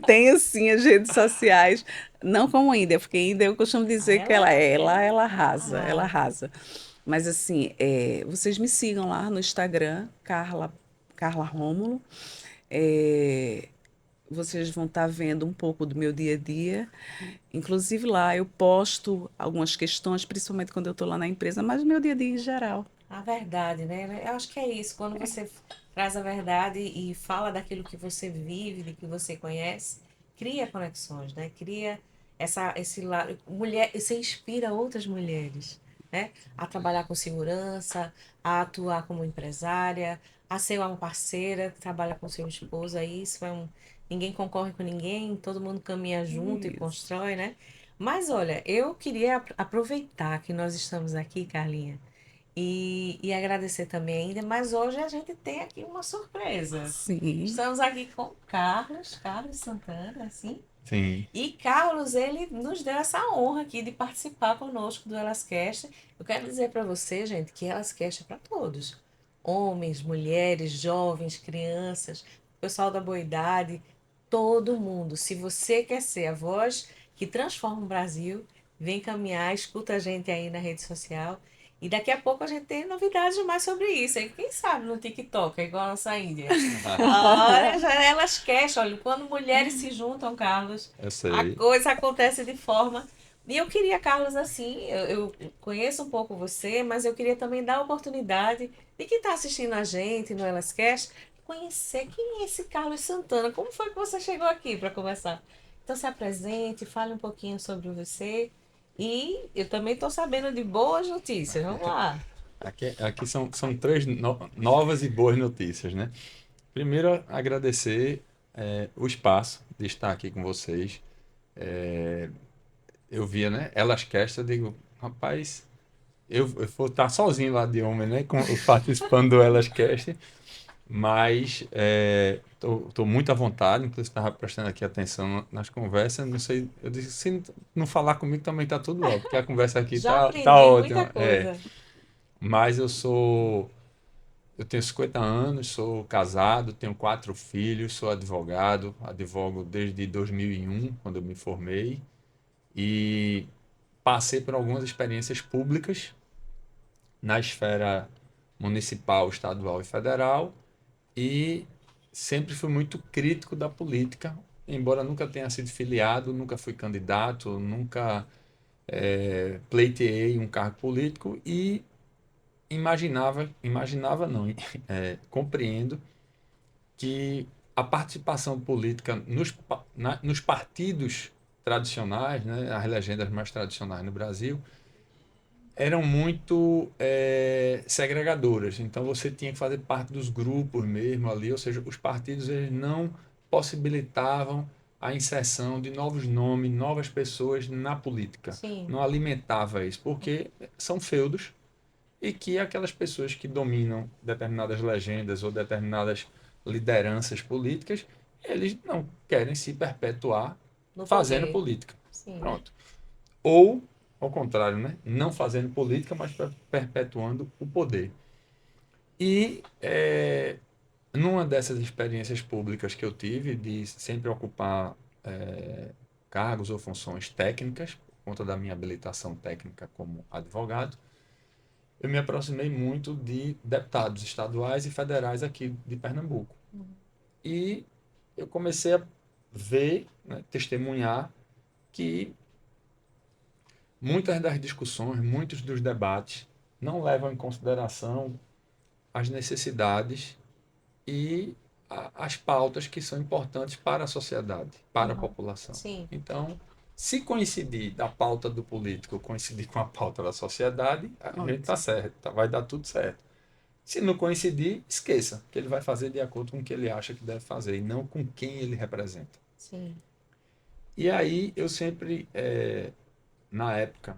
tenho sim as redes sociais, não como Índia, porque Índia eu costumo Ah, dizer que ela arrasa, ela arrasa. arrasa. Mas assim, vocês me sigam lá no Instagram, Carla Rômulo. É, vocês vão estar vendo um pouco do meu dia a dia. Inclusive lá eu posto algumas questões, principalmente quando eu estou lá na empresa, mas o meu dia a dia em geral. A verdade, né? Eu acho que é isso. Quando você traz a verdade e fala daquilo que você vive, de que você conhece, cria conexões, né? Cria esse lado. Mulher, você inspira outras mulheres, né? A trabalhar com segurança, a atuar como empresária, a ser uma parceira que trabalha com seu esposo. Aí isso é um. Ninguém concorre com ninguém, todo mundo caminha junto e Isso. constrói, né? Mas olha, eu queria aproveitar que nós estamos aqui, Carlinha. E agradecer também ainda, mas hoje a gente tem aqui uma surpresa. Sim. Estamos aqui com o Carlos Santana, assim. Sim. E Carlos, ele nos deu essa honra aqui de participar conosco do Elascast. Eu quero dizer para você, gente, que Elascast é para todos. Homens, mulheres, jovens, crianças, pessoal da boa idade, todo mundo. Se você quer ser a voz que transforma o Brasil, vem caminhar, escuta a gente aí na rede social. E daqui a pouco a gente tem novidades mais sobre isso. E quem sabe no TikTok, é igual a nossa Índia. Olha, já elas queixam, olha, quando mulheres se juntam, Carlos, Eu a sei. coisa acontece de forma. E eu queria, Carlos, assim, eu conheço um pouco você, mas eu queria também dar a oportunidade de quem está assistindo a gente no Elascast conhecer quem é esse Carlos Santana. Como foi que você chegou aqui para conversar? Então se apresente, fale um pouquinho sobre você. E eu também estou sabendo de boas notícias. Vamos lá. Aqui são três novas e boas notícias, né? Primeiro, agradecer o espaço de estar aqui com vocês. Eu via, né? Elas Cast, eu digo, rapaz, eu vou estar sozinho lá de homem, né? Participando do Elas Cast, mas tô muito à vontade, inclusive estava prestando aqui atenção nas conversas. Não sei, eu disse, se não falar comigo também tá tudo ótimo, porque a conversa aqui Já tá aprendi muita ótima. coisa. Mas eu tenho 50 anos, sou casado, tenho 4 filhos, sou advogado, advogo desde 2001, quando eu me formei, e passei por algumas experiências públicas na esfera municipal, estadual e federal, e sempre fui muito crítico da política, embora nunca tenha sido filiado, nunca fui candidato, nunca pleiteei um cargo político e imaginava não, compreendo que a participação política nos partidos tradicionais, né, as legendas mais tradicionais no Brasil, eram muito segregadoras. Então você tinha que fazer parte dos grupos mesmo ali, ou seja, os partidos eles não possibilitavam a inserção de novos nomes, novas pessoas na política. Sim. Não alimentava isso, porque são feudos e que aquelas pessoas que dominam determinadas legendas ou determinadas lideranças políticas, eles não querem se perpetuar No fazendo poder. política. Sim. Pronto. Ou, ao contrário, né? Não fazendo política, mas perpetuando o poder. E numa dessas experiências públicas que eu tive, de sempre ocupar cargos ou funções técnicas, por conta da minha habilitação técnica como advogado, eu me aproximei muito de deputados estaduais e federais aqui de Pernambuco. E eu comecei a ver, né, testemunhar que muitas das discussões, muitos dos debates não levam em consideração as necessidades e as pautas que são importantes para a sociedade, para a Uhum. população. Sim. Então, se coincidir da pauta do político coincidir com a pauta da sociedade, a gente está Ótimo. certo, vai dar tudo certo. Se não coincidir, esqueça, que ele vai fazer de acordo com o que ele acha que deve fazer e não com quem ele representa. Sim. E aí eu sempre, na época,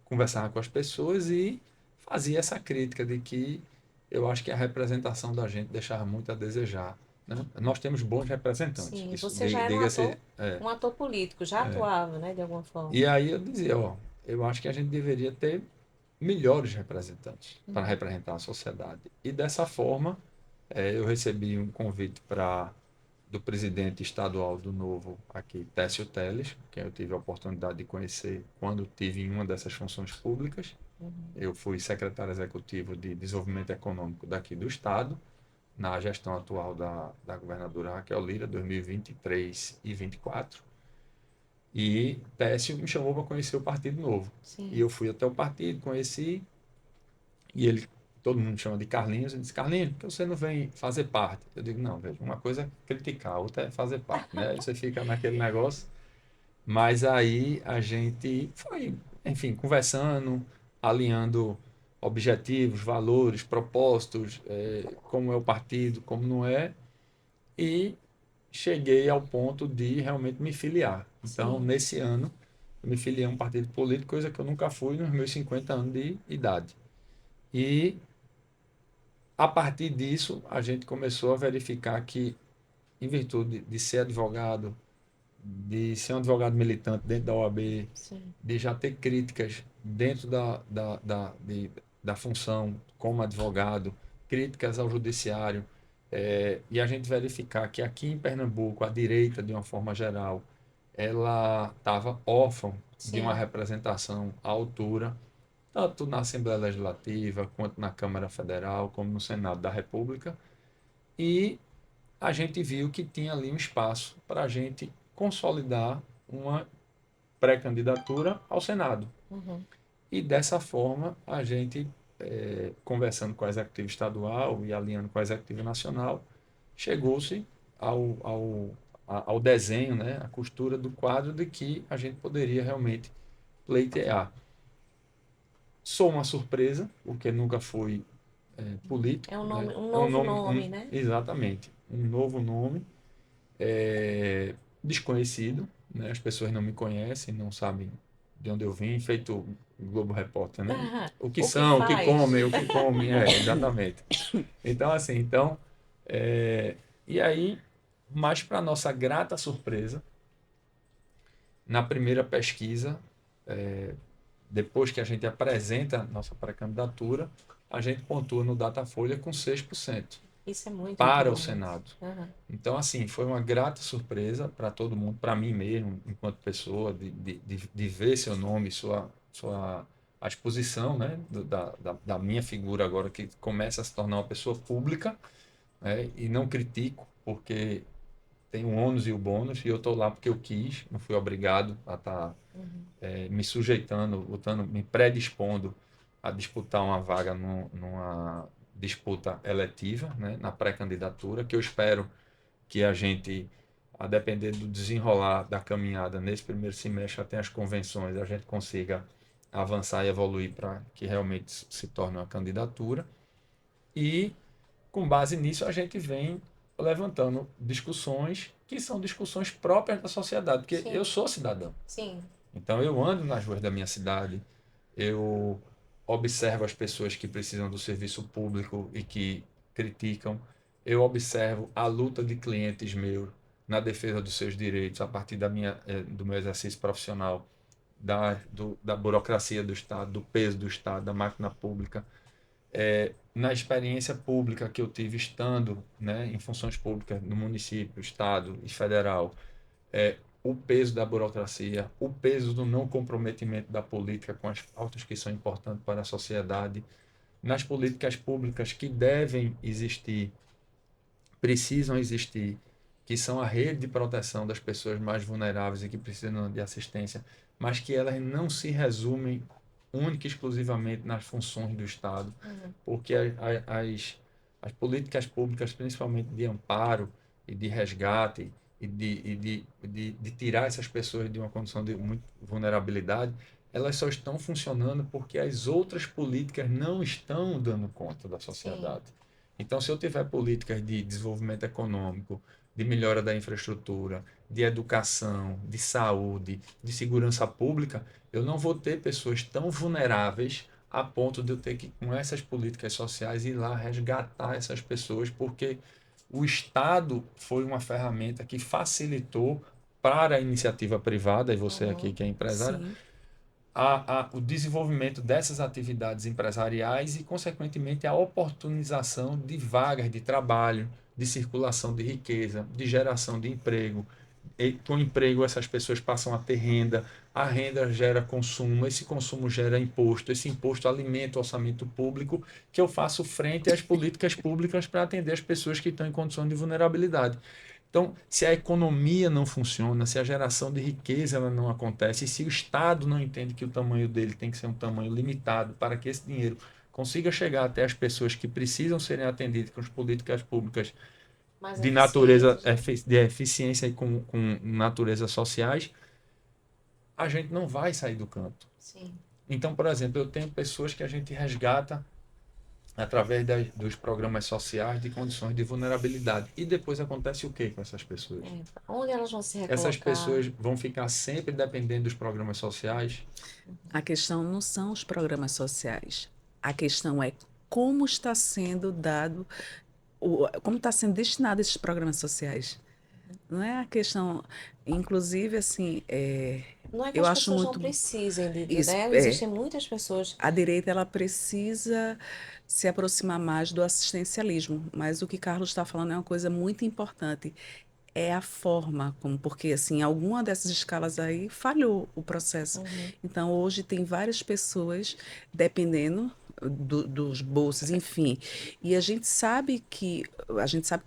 conversava com as pessoas e fazia essa crítica de que eu acho que a representação da gente deixava muito a desejar, né? Nós temos bons representantes, Sim. isso Você já era diga-se. um ator político, já atuava, né, de alguma forma. E aí eu dizia, ó, eu acho que a gente deveria ter melhores representantes para Uhum. representar a sociedade. E dessa forma, eu recebi um convite do presidente estadual do Novo aqui, Técio Teles, que eu tive a oportunidade de conhecer quando tive em uma dessas funções públicas. Uhum. Eu fui secretário executivo de Desenvolvimento Econômico daqui do estado, na gestão atual da governadora Raquel Lira, 2023 e 2024. E Técio me chamou para conhecer o Partido Novo. Sim. E eu fui até o partido, conheci, e ele, todo mundo chama de Carlinhos, ele disse, Carlinhos, por que você não vem fazer parte? Eu digo, não, veja, uma coisa é criticar, outra é fazer parte, né? Aí você fica naquele negócio. Mas aí a gente foi, enfim, conversando, alinhando objetivos, valores, propósitos, como é o partido, como não é, e cheguei ao ponto de realmente me filiar. Então, Sim. nesse ano, eu me filiei a um partido político, coisa que eu nunca fui nos meus 50 anos de idade. E, a partir disso, a gente começou a verificar que, em virtude de ser advogado, de ser um advogado militante dentro da OAB, Sim. de já ter críticas dentro da função como advogado, críticas ao judiciário, e a gente verificar que aqui em Pernambuco, a direita, de uma forma geral, ela estava órfã de uma Sim. representação à altura, tanto na Assembleia Legislativa, quanto na Câmara Federal, como no Senado da República, e a gente viu que tinha ali um espaço para a gente consolidar uma pré-candidatura ao Senado. Uhum. E dessa forma, a gente, conversando com a executiva estadual e alinhando com a executiva nacional, chegou-se ao desenho, né, a costura do quadro de que a gente poderia realmente pleitear. Sou uma surpresa, porque nunca fui É um político, né? nome, um É um novo nome, nome, né? exatamente, um novo nome, desconhecido, né? As pessoas não me conhecem, não sabem de onde eu vim, feito o Globo Repórter, né? Ah, O que o que são, faz? o que comem, exatamente. Então, assim, e aí, mas para nossa grata surpresa, na primeira pesquisa, depois que a gente apresenta nossa pré-candidatura, a gente pontua no Datafolha com 6% Isso é muito para o importante. Senado. Aham. Então, assim, foi uma grata surpresa para todo mundo, para mim mesmo, enquanto pessoa, de ver seu nome, a exposição, né, da minha figura agora, que começa a se tornar uma pessoa pública, né, e não critico, porque tem o ônus e o bônus, e eu estou lá porque eu quis, não fui obrigado a estar Uhum. me sujeitando, lutando, me predispondo a disputar uma vaga numa disputa eletiva, né, na pré-candidatura, que eu espero que a gente, a depender do desenrolar da caminhada nesse primeiro semestre até as convenções, a gente consiga avançar e evoluir para que realmente se torne uma candidatura. E, com base nisso, a gente vem levantando discussões que são discussões próprias da sociedade, porque eu Sim, sou cidadão. sim, Então, eu ando nas ruas da minha cidade, eu observo as pessoas que precisam do serviço público e que criticam. Eu observo a luta de clientes meus na defesa dos seus direitos a partir do meu exercício profissional, da burocracia do Estado, do peso do Estado, da máquina pública. Na experiência pública que eu tive estando, né, em funções públicas no município, Estado e federal, o peso da burocracia, o peso do não comprometimento da política com as pautas que são importantes para a sociedade, nas políticas públicas que devem existir, precisam existir, que são a rede de proteção das pessoas mais vulneráveis e que precisam de assistência, mas que elas não se resumem única e exclusivamente nas funções do Estado, uhum, porque as políticas públicas, principalmente de amparo e de resgate, de tirar essas pessoas de uma condição de muita vulnerabilidade, elas só estão funcionando porque as outras políticas não estão dando conta da sim, sociedade. Então, se eu tiver políticas de desenvolvimento econômico, de melhora da infraestrutura, de educação, de saúde, de segurança pública, eu não vou ter pessoas tão vulneráveis a ponto de eu ter que, com essas políticas sociais, ir lá resgatar essas pessoas, porque o Estado foi uma ferramenta que facilitou para a iniciativa privada, e você aqui uhum, que é empresária, Sim. o desenvolvimento dessas atividades empresariais e, consequentemente, a oportunização de vagas de trabalho, de circulação de riqueza, de geração de emprego, com o emprego essas pessoas passam a ter renda, a renda gera consumo, esse consumo gera imposto, esse imposto alimenta o orçamento público, que eu faço frente às políticas públicas para atender as pessoas que estão em condição de vulnerabilidade. Então, se a economia não funciona, se a geração de riqueza ela não acontece, e se o Estado não entende que o tamanho dele tem que ser um tamanho limitado para que esse dinheiro consiga chegar até as pessoas que precisam serem atendidas com as políticas públicas Mais de natureza, eficiente, de eficiência e com natureza sociais, a gente não vai sair do canto. sim. Então, por exemplo, eu tenho pessoas que a gente resgata através dos programas sociais de condições de vulnerabilidade. E depois acontece o que com essas pessoas? Onde elas vão se Essas recolocar? pessoas vão ficar sempre dependendo dos programas sociais? A questão não são os programas sociais. A questão é como está sendo dado, como está sendo destinado esses programas sociais. Não é a questão, inclusive, assim, Não é que eu as acho pessoas não muito precisem isso, né? Existem muitas pessoas. a direita ela precisa se aproximar mais do assistencialismo, mas o que Carlos está falando é uma coisa muito importante. É a forma, porque assim, alguma dessas escalas aí falhou o processo. Então, hoje tem várias pessoas dependendo dos bolsos, enfim. E a gente sabe que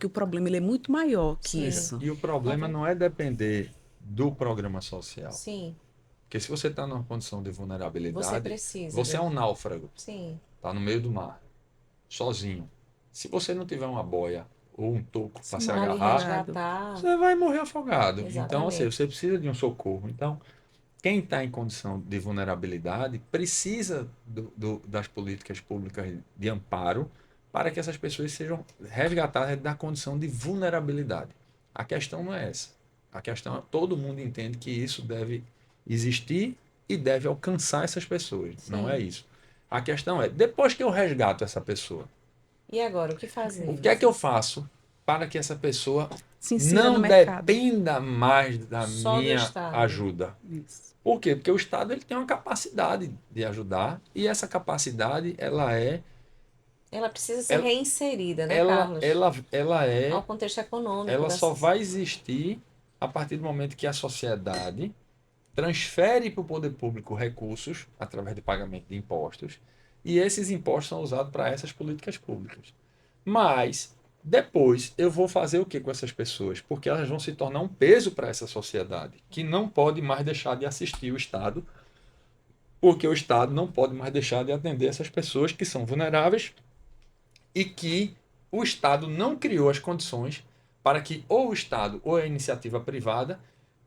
o problema ele é muito maior que Sim. isso. E o problema Tá bem. não é depender do programa social. Sim, Porque se você está numa condição de você vulnerabilidade, precisa. você é um náufrago, Sim, está no meio do mar, sozinho. Se você não tiver uma boia ou um toco para se para lhe agarrar, resgatar. você vai morrer afogado. Então, assim, Exatamente. você precisa de um socorro. Então, quem está em condição de vulnerabilidade precisa das políticas públicas de amparo para que essas pessoas sejam resgatadas da condição de vulnerabilidade. A questão não é essa. A questão é todo mundo entende que isso deve existir e deve alcançar essas pessoas. Não é Sim. isso. A questão é, depois que eu resgato essa pessoa, E agora, o que fazer? o que é que eu faço para que essa pessoa Se insira no não mercado. dependa mais da Só do minha Estado. ajuda? Isso. Por quê? Porque o Estado ele tem uma capacidade de ajudar e essa capacidade Ela precisa ser ela, reinserida, né, ela, Carlos? ela, ela Ao é, contexto econômico ela da só vai sociedade. existir a partir do momento que a sociedade transfere para o poder público recursos através de pagamento de impostos e esses impostos são usados para essas políticas públicas. Mas depois eu vou fazer o que com essas pessoas? Porque elas vão se tornar um peso para essa sociedade que não pode mais deixar de assistir o Estado, porque o Estado não pode mais deixar de atender essas pessoas que são vulneráveis e que o Estado não criou as condições para que ou o Estado ou a iniciativa privada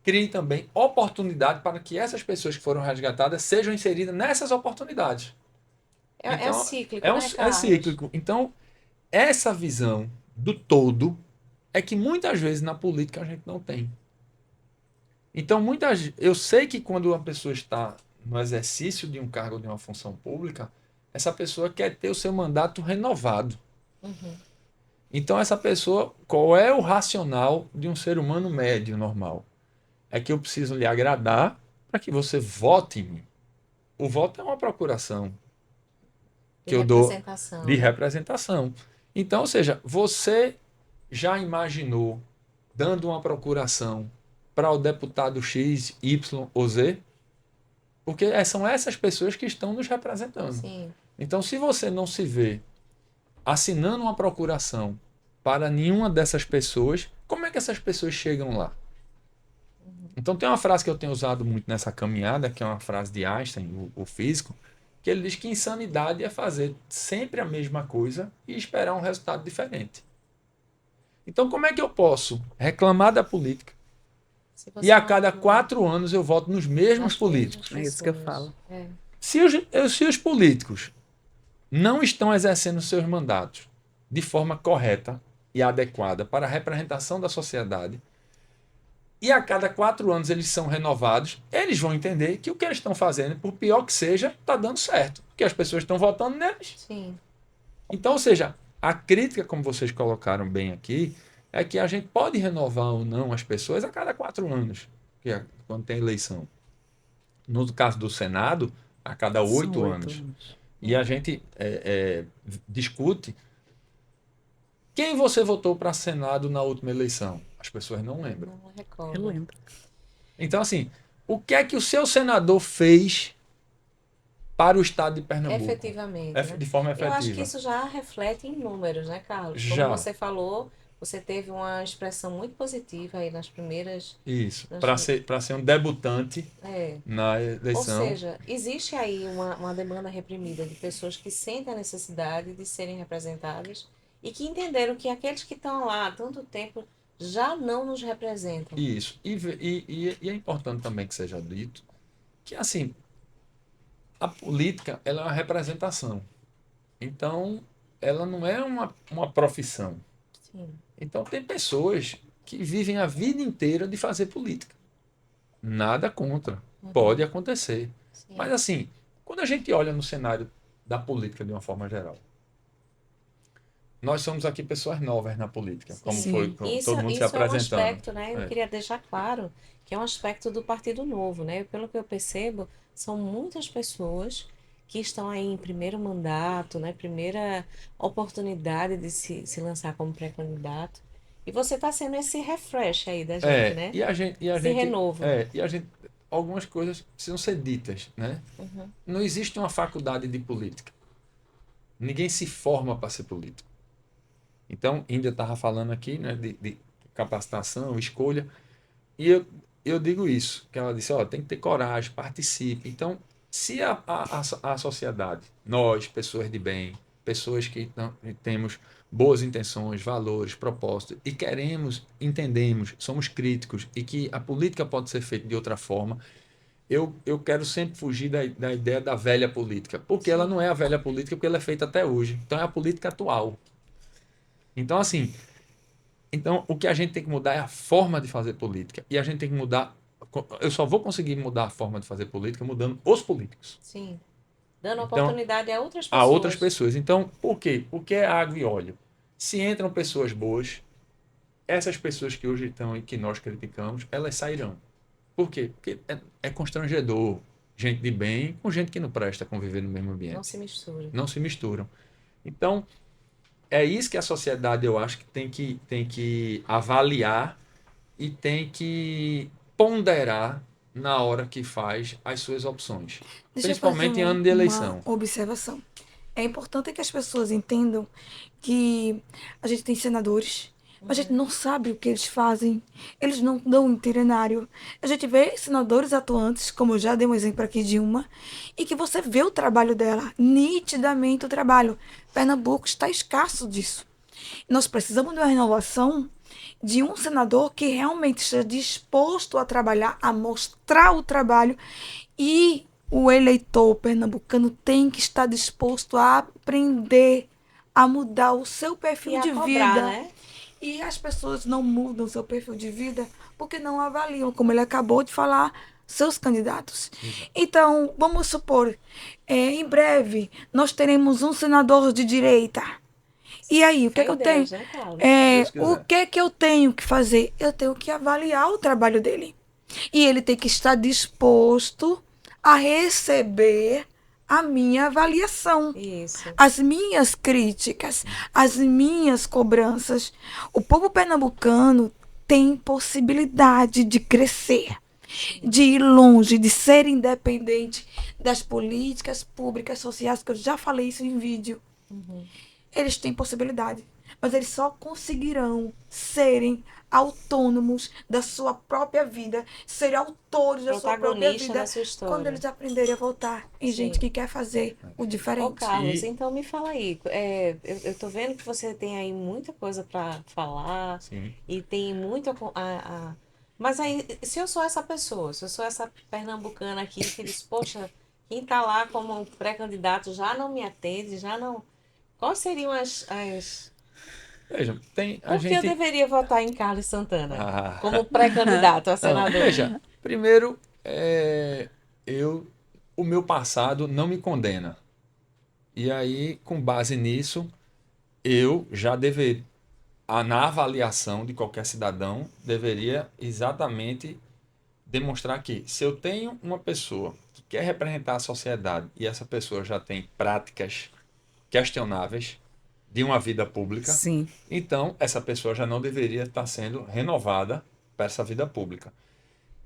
crie também oportunidade para que essas pessoas que foram resgatadas sejam inseridas nessas oportunidades. É Então, cíclico, né, é Carlos? cíclico. Então, essa visão do todo é que muitas vezes na política a gente não tem. Então, eu sei que quando uma pessoa está no exercício de um cargo ou de uma função pública, essa pessoa quer ter o seu mandato renovado. Então, essa pessoa, qual é o racional de um ser humano médio normal? É que eu preciso lhe agradar para que você vote em mim. O voto é uma procuração De que eu dou representação, de né? representação. Então, ou seja, você já imaginou dando uma procuração para o deputado X, Y ou Z? Porque são essas pessoas que estão nos representando. Sim. Então, se você não se vê assinando uma procuração para nenhuma dessas pessoas, como é que essas pessoas chegam lá? Então, tem uma frase que eu tenho usado muito nessa caminhada, que é uma frase de Einstein, o físico, que ele diz que insanidade é fazer sempre a mesma coisa e esperar um resultado diferente. Então, como é que eu posso reclamar da política Se e você a não cada atua 4 anos eu voto nos mesmos nas políticos? mesmas É isso que eu pessoas. falo. É. Se os políticos não estão exercendo seus mandatos de forma correta e adequada para a representação da sociedade, e a cada 4 anos eles são renovados, eles vão entender que o que eles estão fazendo, por pior que seja, está dando certo. Porque as pessoas estão votando neles. Sim. Então, ou seja, a crítica, como vocês colocaram bem aqui, é que a gente pode renovar ou não as pessoas a cada 4 anos, que é quando tem eleição. No caso do Senado, a cada São 8 anos. anos. E a gente discute quem você votou para Senado na última eleição. As As pessoas não lembram. Não Eu recordo. lembro. Então, assim, o que é que o seu senador fez para o estado de Pernambuco? Efetivamente, né? De forma Eu acho que efetiva. isso já reflete em números, né, Carlos? Como Já. você falou, você teve uma expressão muito positiva aí nas primeiras. Isso. nas- Para ser um debutante É. na Ou eleição. seja, existe aí uma demanda reprimida de pessoas que sentem a necessidade de serem representadas e que entenderam que aqueles que estão lá há tanto tempo já não nos representam. Isso. E é importante também que seja dito que, assim, a política ela é uma representação. Então, ela não é uma profissão. Sim. Então, tem pessoas que vivem a vida inteira de fazer política. Nada contra. Pode acontecer. Mas, Sim. assim, quando a gente olha no cenário da política de uma forma geral, nós somos aqui pessoas novas na política, como Sim. foi Sim. com Isso, todo mundo se isso é um apresentando. aspecto, né? Eu É. queria deixar claro que é um aspecto do Partido Novo, né? Pelo que eu percebo, são muitas pessoas que estão aí em primeiro mandato, né? Primeira oportunidade de se lançar como pré-candidato. E você está sendo esse refresh aí da gente, É, né? e a gente, Esse renovo. algumas coisas precisam ser ditas, né? Uhum. Não existe uma faculdade de política. Ninguém se forma para ser político. Então, Índia estava falando aqui, né, de capacitação, escolha, e eu digo isso, que ela disse, ó, tem que ter coragem, participe. Então, se a sociedade, nós, pessoas de bem, pessoas que temos boas intenções, valores, propósitos, e queremos, entendemos, somos críticos, e que a política pode ser feita de outra forma, eu quero sempre fugir da ideia da velha política, porque ela não Sim. é a velha política, porque ela é feita até hoje. Então, é a política atual. Então, assim, o que a gente tem que mudar é a forma de fazer política. E a gente tem que mudar. Eu só vou conseguir mudar a forma de fazer política mudando os políticos. Sim. Dando Então, oportunidade a outras a outras pessoas. pessoas. Então, por quê? Porque é água e óleo. Se entram pessoas boas, essas pessoas que hoje estão e que nós criticamos, elas sairão. Por quê? Porque é constrangedor gente de bem com gente que não presta conviver no mesmo Não ambiente. se mistura. Não se misturam. Então, é isso que a sociedade, eu acho, que tem que avaliar e tem que ponderar na hora que faz as suas opções, Deixa eu fazer principalmente em ano de uma eleição. observação. É importante que as pessoas entendam que a gente tem senadores, mas a gente não sabe o que eles fazem. Eles não dão um itinerário. A gente vê senadores atuantes, como eu já dei um exemplo aqui de uma, e que você vê o trabalho dela, nitidamente o trabalho. Pernambuco está escasso disso. Nós precisamos de uma renovação de um senador que realmente esteja disposto a trabalhar, a mostrar o trabalho, e o eleitor pernambucano tem que estar disposto a aprender, a mudar o seu E perfil a de cobrar, vida. né? E as pessoas não mudam o seu perfil de vida porque não avaliam, como ele acabou de falar, seus candidatos. Então, vamos supor, em breve nós teremos um senador de direita. E aí, o que é Fé que em eu tenho? Deus, né, Carlos? Deus O quiser. que é que eu tenho que fazer? Eu tenho que avaliar o trabalho dele. E ele tem que estar disposto a receber a minha avaliação, Isso. as minhas críticas, as minhas cobranças. O povo pernambucano tem possibilidade de crescer, de ir longe, de ser independente das políticas públicas sociais, que eu já falei isso em vídeo. Eles têm possibilidade, mas eles só conseguirão serem autônomos da sua própria vida, serem autores da sua própria Protagonista vida, da sua quando história. eles aprenderem a votar em gente Sim. que quer fazer o Ô, diferente. Carlos, E- então me fala aí. Eu tô vendo que você tem aí muita coisa para falar Sim. e tem muito Mas aí, se eu sou essa pessoa, se eu sou essa pernambucana aqui que diz, poxa, quem tá lá como pré-candidato já não me atende, já não. Quais seriam as... Veja, a Por que eu gente. deveria votar em Carlos Santana Ah, como pré-candidato a não, senador? veja, primeiro, eu, o meu passado não me condena. E aí, com base nisso, eu já deveria, na avaliação de qualquer cidadão, deveria exatamente demonstrar que se eu tenho uma pessoa que quer representar a sociedade e essa pessoa já tem práticas questionáveis, de uma vida pública, Sim. então essa pessoa já não deveria estar sendo renovada para essa vida pública.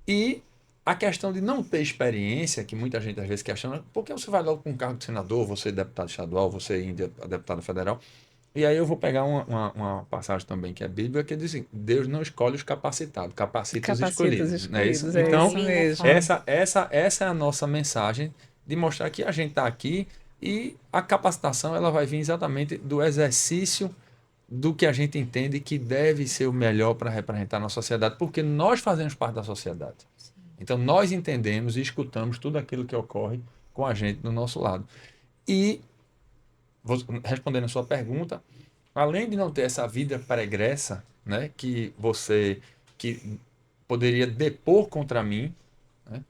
E a questão de não ter experiência, que muita gente às vezes questiona, por que você vai logo com um cargo de senador, você é deputado estadual, você é deputado federal? E aí eu vou pegar uma passagem também que é bíblica, que diz assim, Deus não escolhe os capacitados, capacita os Capacita os escolhidos. Não é isso? escolhidos, é Então, isso Linda mesmo. fala. essa é a nossa mensagem de mostrar que a gente está aqui e a capacitação ela vai vir exatamente do exercício do que a gente entende que deve ser o melhor para representar na sociedade, porque nós fazemos parte da sociedade. Então, nós entendemos e escutamos tudo aquilo que ocorre com a gente do nosso lado. E, respondendo a sua pergunta, além de não ter essa vida pregressa, né, que poderia depor contra mim, né,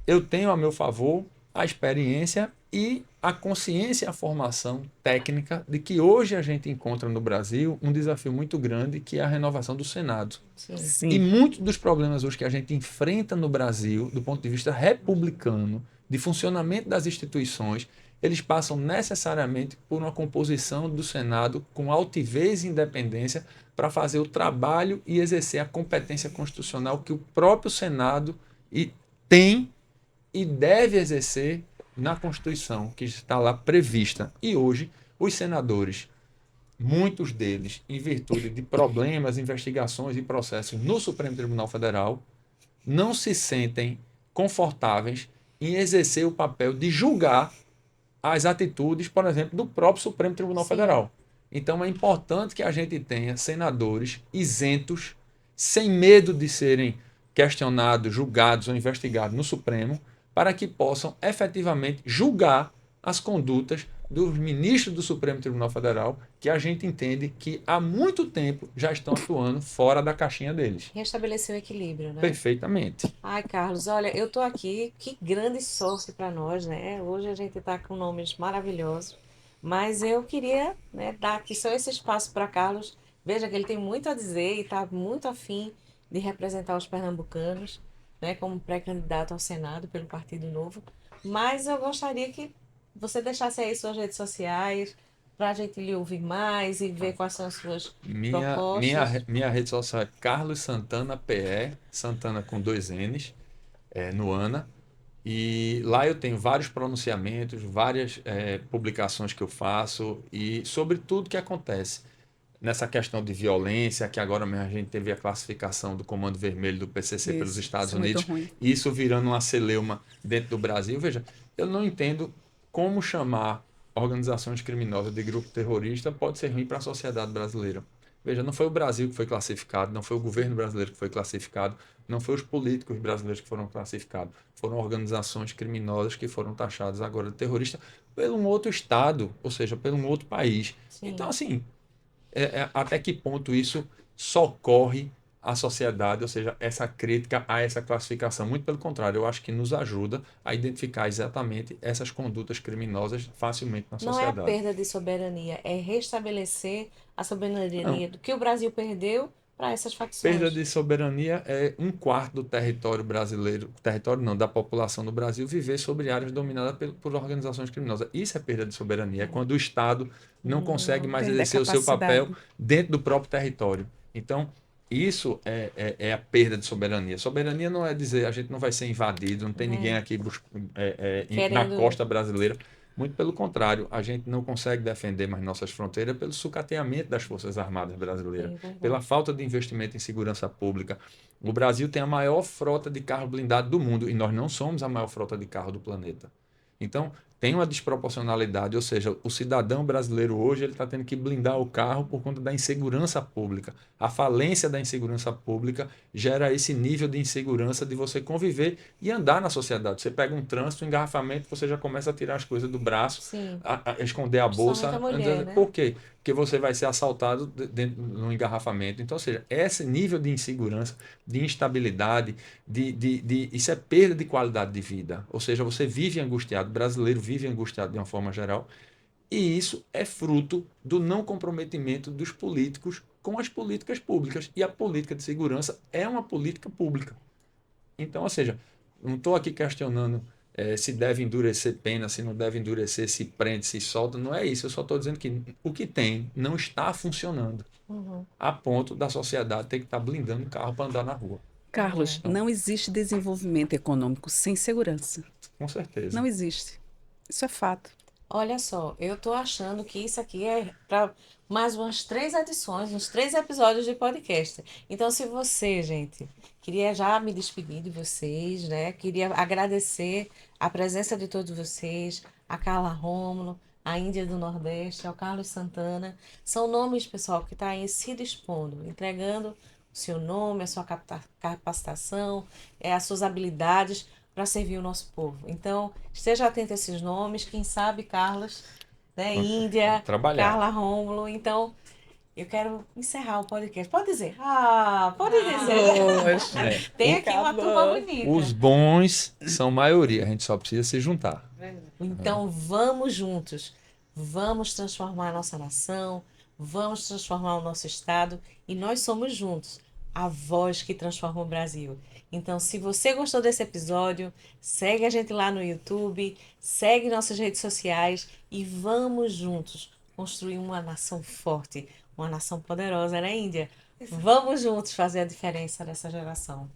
eu tenho a meu favor a experiência e a consciência e a formação técnica de que hoje a gente encontra no Brasil um desafio muito grande, que é a renovação do Senado. Sim. E Sim. muitos dos problemas hoje que a gente enfrenta no Brasil, do ponto de vista republicano, de funcionamento das instituições, eles passam necessariamente por uma composição do Senado com altivez e independência para fazer o trabalho e exercer a competência constitucional que o próprio Senado tem e deve exercer na Constituição, que está lá prevista. E hoje, os senadores, muitos deles, em virtude de problemas, investigações e processos no Supremo Tribunal Federal, não se sentem confortáveis em exercer o papel de julgar as atitudes, por exemplo, do próprio Supremo Tribunal Sim. Federal. Então é importante que a gente tenha senadores isentos, sem medo de serem questionados, julgados ou investigados no Supremo, para que possam efetivamente julgar as condutas dos ministros do Supremo Tribunal Federal, que a gente entende que há muito tempo já estão atuando fora da caixinha deles. Restabelecer o equilíbrio, né? Perfeitamente. Ai, Carlos, olha, eu tô aqui, que grande sorte para nós, né? Hoje a gente tá com nomes maravilhosos, mas eu queria, né, dar aqui só esse espaço para Carlos. Veja que ele tem muito a dizer e tá muito afim de representar os pernambucanos, né, como pré-candidato ao Senado pelo Partido Novo. Mas eu gostaria que você deixasse aí suas redes sociais para a gente lhe ouvir mais e ver quais são as suas propostas. Minha rede social é Carlos Santana PE, Santana com dois N's, no ANA. E lá eu tenho vários pronunciamentos, várias publicações que eu faço e sobre tudo que acontece nessa questão de violência, que agora mesmo a gente teve a classificação do Comando Vermelho do PCC pelos Estados Isso é muito Unidos, ruim. e isso virando uma celeuma dentro do Brasil. Veja, eu não entendo como chamar organizações criminosas de grupo terrorista pode ser ruim para a sociedade brasileira. Veja, não foi o Brasil que foi classificado, não foi o governo brasileiro que foi classificado, não foi os políticos brasileiros que foram classificados, foram organizações criminosas que foram taxadas agora de terrorista por um outro estado, ou seja, por um outro país. Então, Sim. assim, até que ponto isso socorre a sociedade, ou seja, essa crítica a essa classificação. Muito pelo contrário, eu acho que nos ajuda a identificar exatamente essas condutas criminosas facilmente na Não é a sociedade. perda de soberania, é restabelecer a Não, soberania do que o Brasil perdeu para essas perda facções. de soberania é um quarto do território brasileiro, território não, da população do Brasil viver sobre áreas dominadas por organizações criminosas. Isso é perda de soberania, é quando o Estado não consegue Hum, mais Perder a exercer o seu papel capacidade. dentro do próprio território. Então, isso é a perda de soberania. Soberania não é dizer a gente não vai ser invadido, não tem ninguém é, aqui na querendo. costa brasileira. Muito pelo contrário, a gente não consegue defender mais nossas fronteiras pelo sucateamento das Forças Armadas brasileiras, É pela verdade. falta de investimento em segurança pública. O Brasil tem a maior frota de carro blindado do mundo e nós não somos a maior frota de carro do planeta. Então, tem uma desproporcionalidade, ou seja, o cidadão brasileiro hoje ele está tendo que blindar o carro por conta da insegurança pública. A falência da insegurança pública gera esse nível de insegurança de você conviver e andar na sociedade. Você pega um trânsito, um engarrafamento, você já começa a tirar as coisas do braço, Sim, a esconder a principalmente a bolsa. mulher, né? Por quê? Porque você vai ser assaltado dentro no engarrafamento. Então, ou seja, esse nível de insegurança, de instabilidade, isso é perda de qualidade de vida. Ou seja, você vive angustiado, o brasileiro vive angustiado de uma forma geral, e isso é fruto do não comprometimento dos políticos com as políticas públicas. E a política de segurança é uma política pública. Então, ou seja, não estou aqui questionando se deve endurecer pena, se não deve endurecer, se prende, se solta. Não é isso. Eu só estou dizendo que o que tem não está funcionando Uhum. a ponto da sociedade ter que estar blindando o carro para andar na rua. Carlos, É. não existe desenvolvimento econômico sem segurança. Com certeza. Não existe. Isso é fato. Olha só, eu tô achando que isso aqui é para mais umas 3 edições, uns 3 episódios de podcast. Então, se você, gente, queria já me despedir de vocês, né? Queria agradecer a presença de todos vocês, a Carla Rômulo, a Índia do Nordeste, ao Carlos Santana. São nomes, pessoal, que estão aí se dispondo, entregando o seu nome, a sua capacitação, as suas habilidades para servir o nosso povo. Então, esteja atento a esses nomes. Quem sabe, Carlos, né? Índia, Trabalhar. Carla Rômulo. Então, eu quero encerrar o podcast. Pode dizer. Ah, pode dizer. Poxa. É. Tem aqui uma Acabou. turma bonita. Os bons são maioria, a gente só precisa se juntar. Então, vamos juntos. Vamos transformar a nossa nação. Vamos transformar o nosso estado. E nós somos juntos a voz que transforma o Brasil. Então, se você gostou desse episódio, segue a gente lá no YouTube, segue nossas redes sociais e vamos juntos construir uma nação forte, uma nação poderosa, né, Índia? Vamos juntos fazer a diferença nessa geração.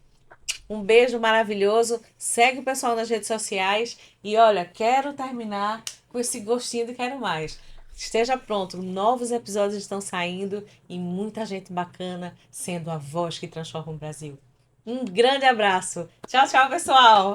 Um beijo maravilhoso. Segue o pessoal nas redes sociais. E olha, quero terminar com esse gostinho de quero mais. Esteja pronto, novos episódios estão saindo e muita gente bacana sendo a voz que transforma o Brasil. Um grande abraço. Tchau, tchau, pessoal.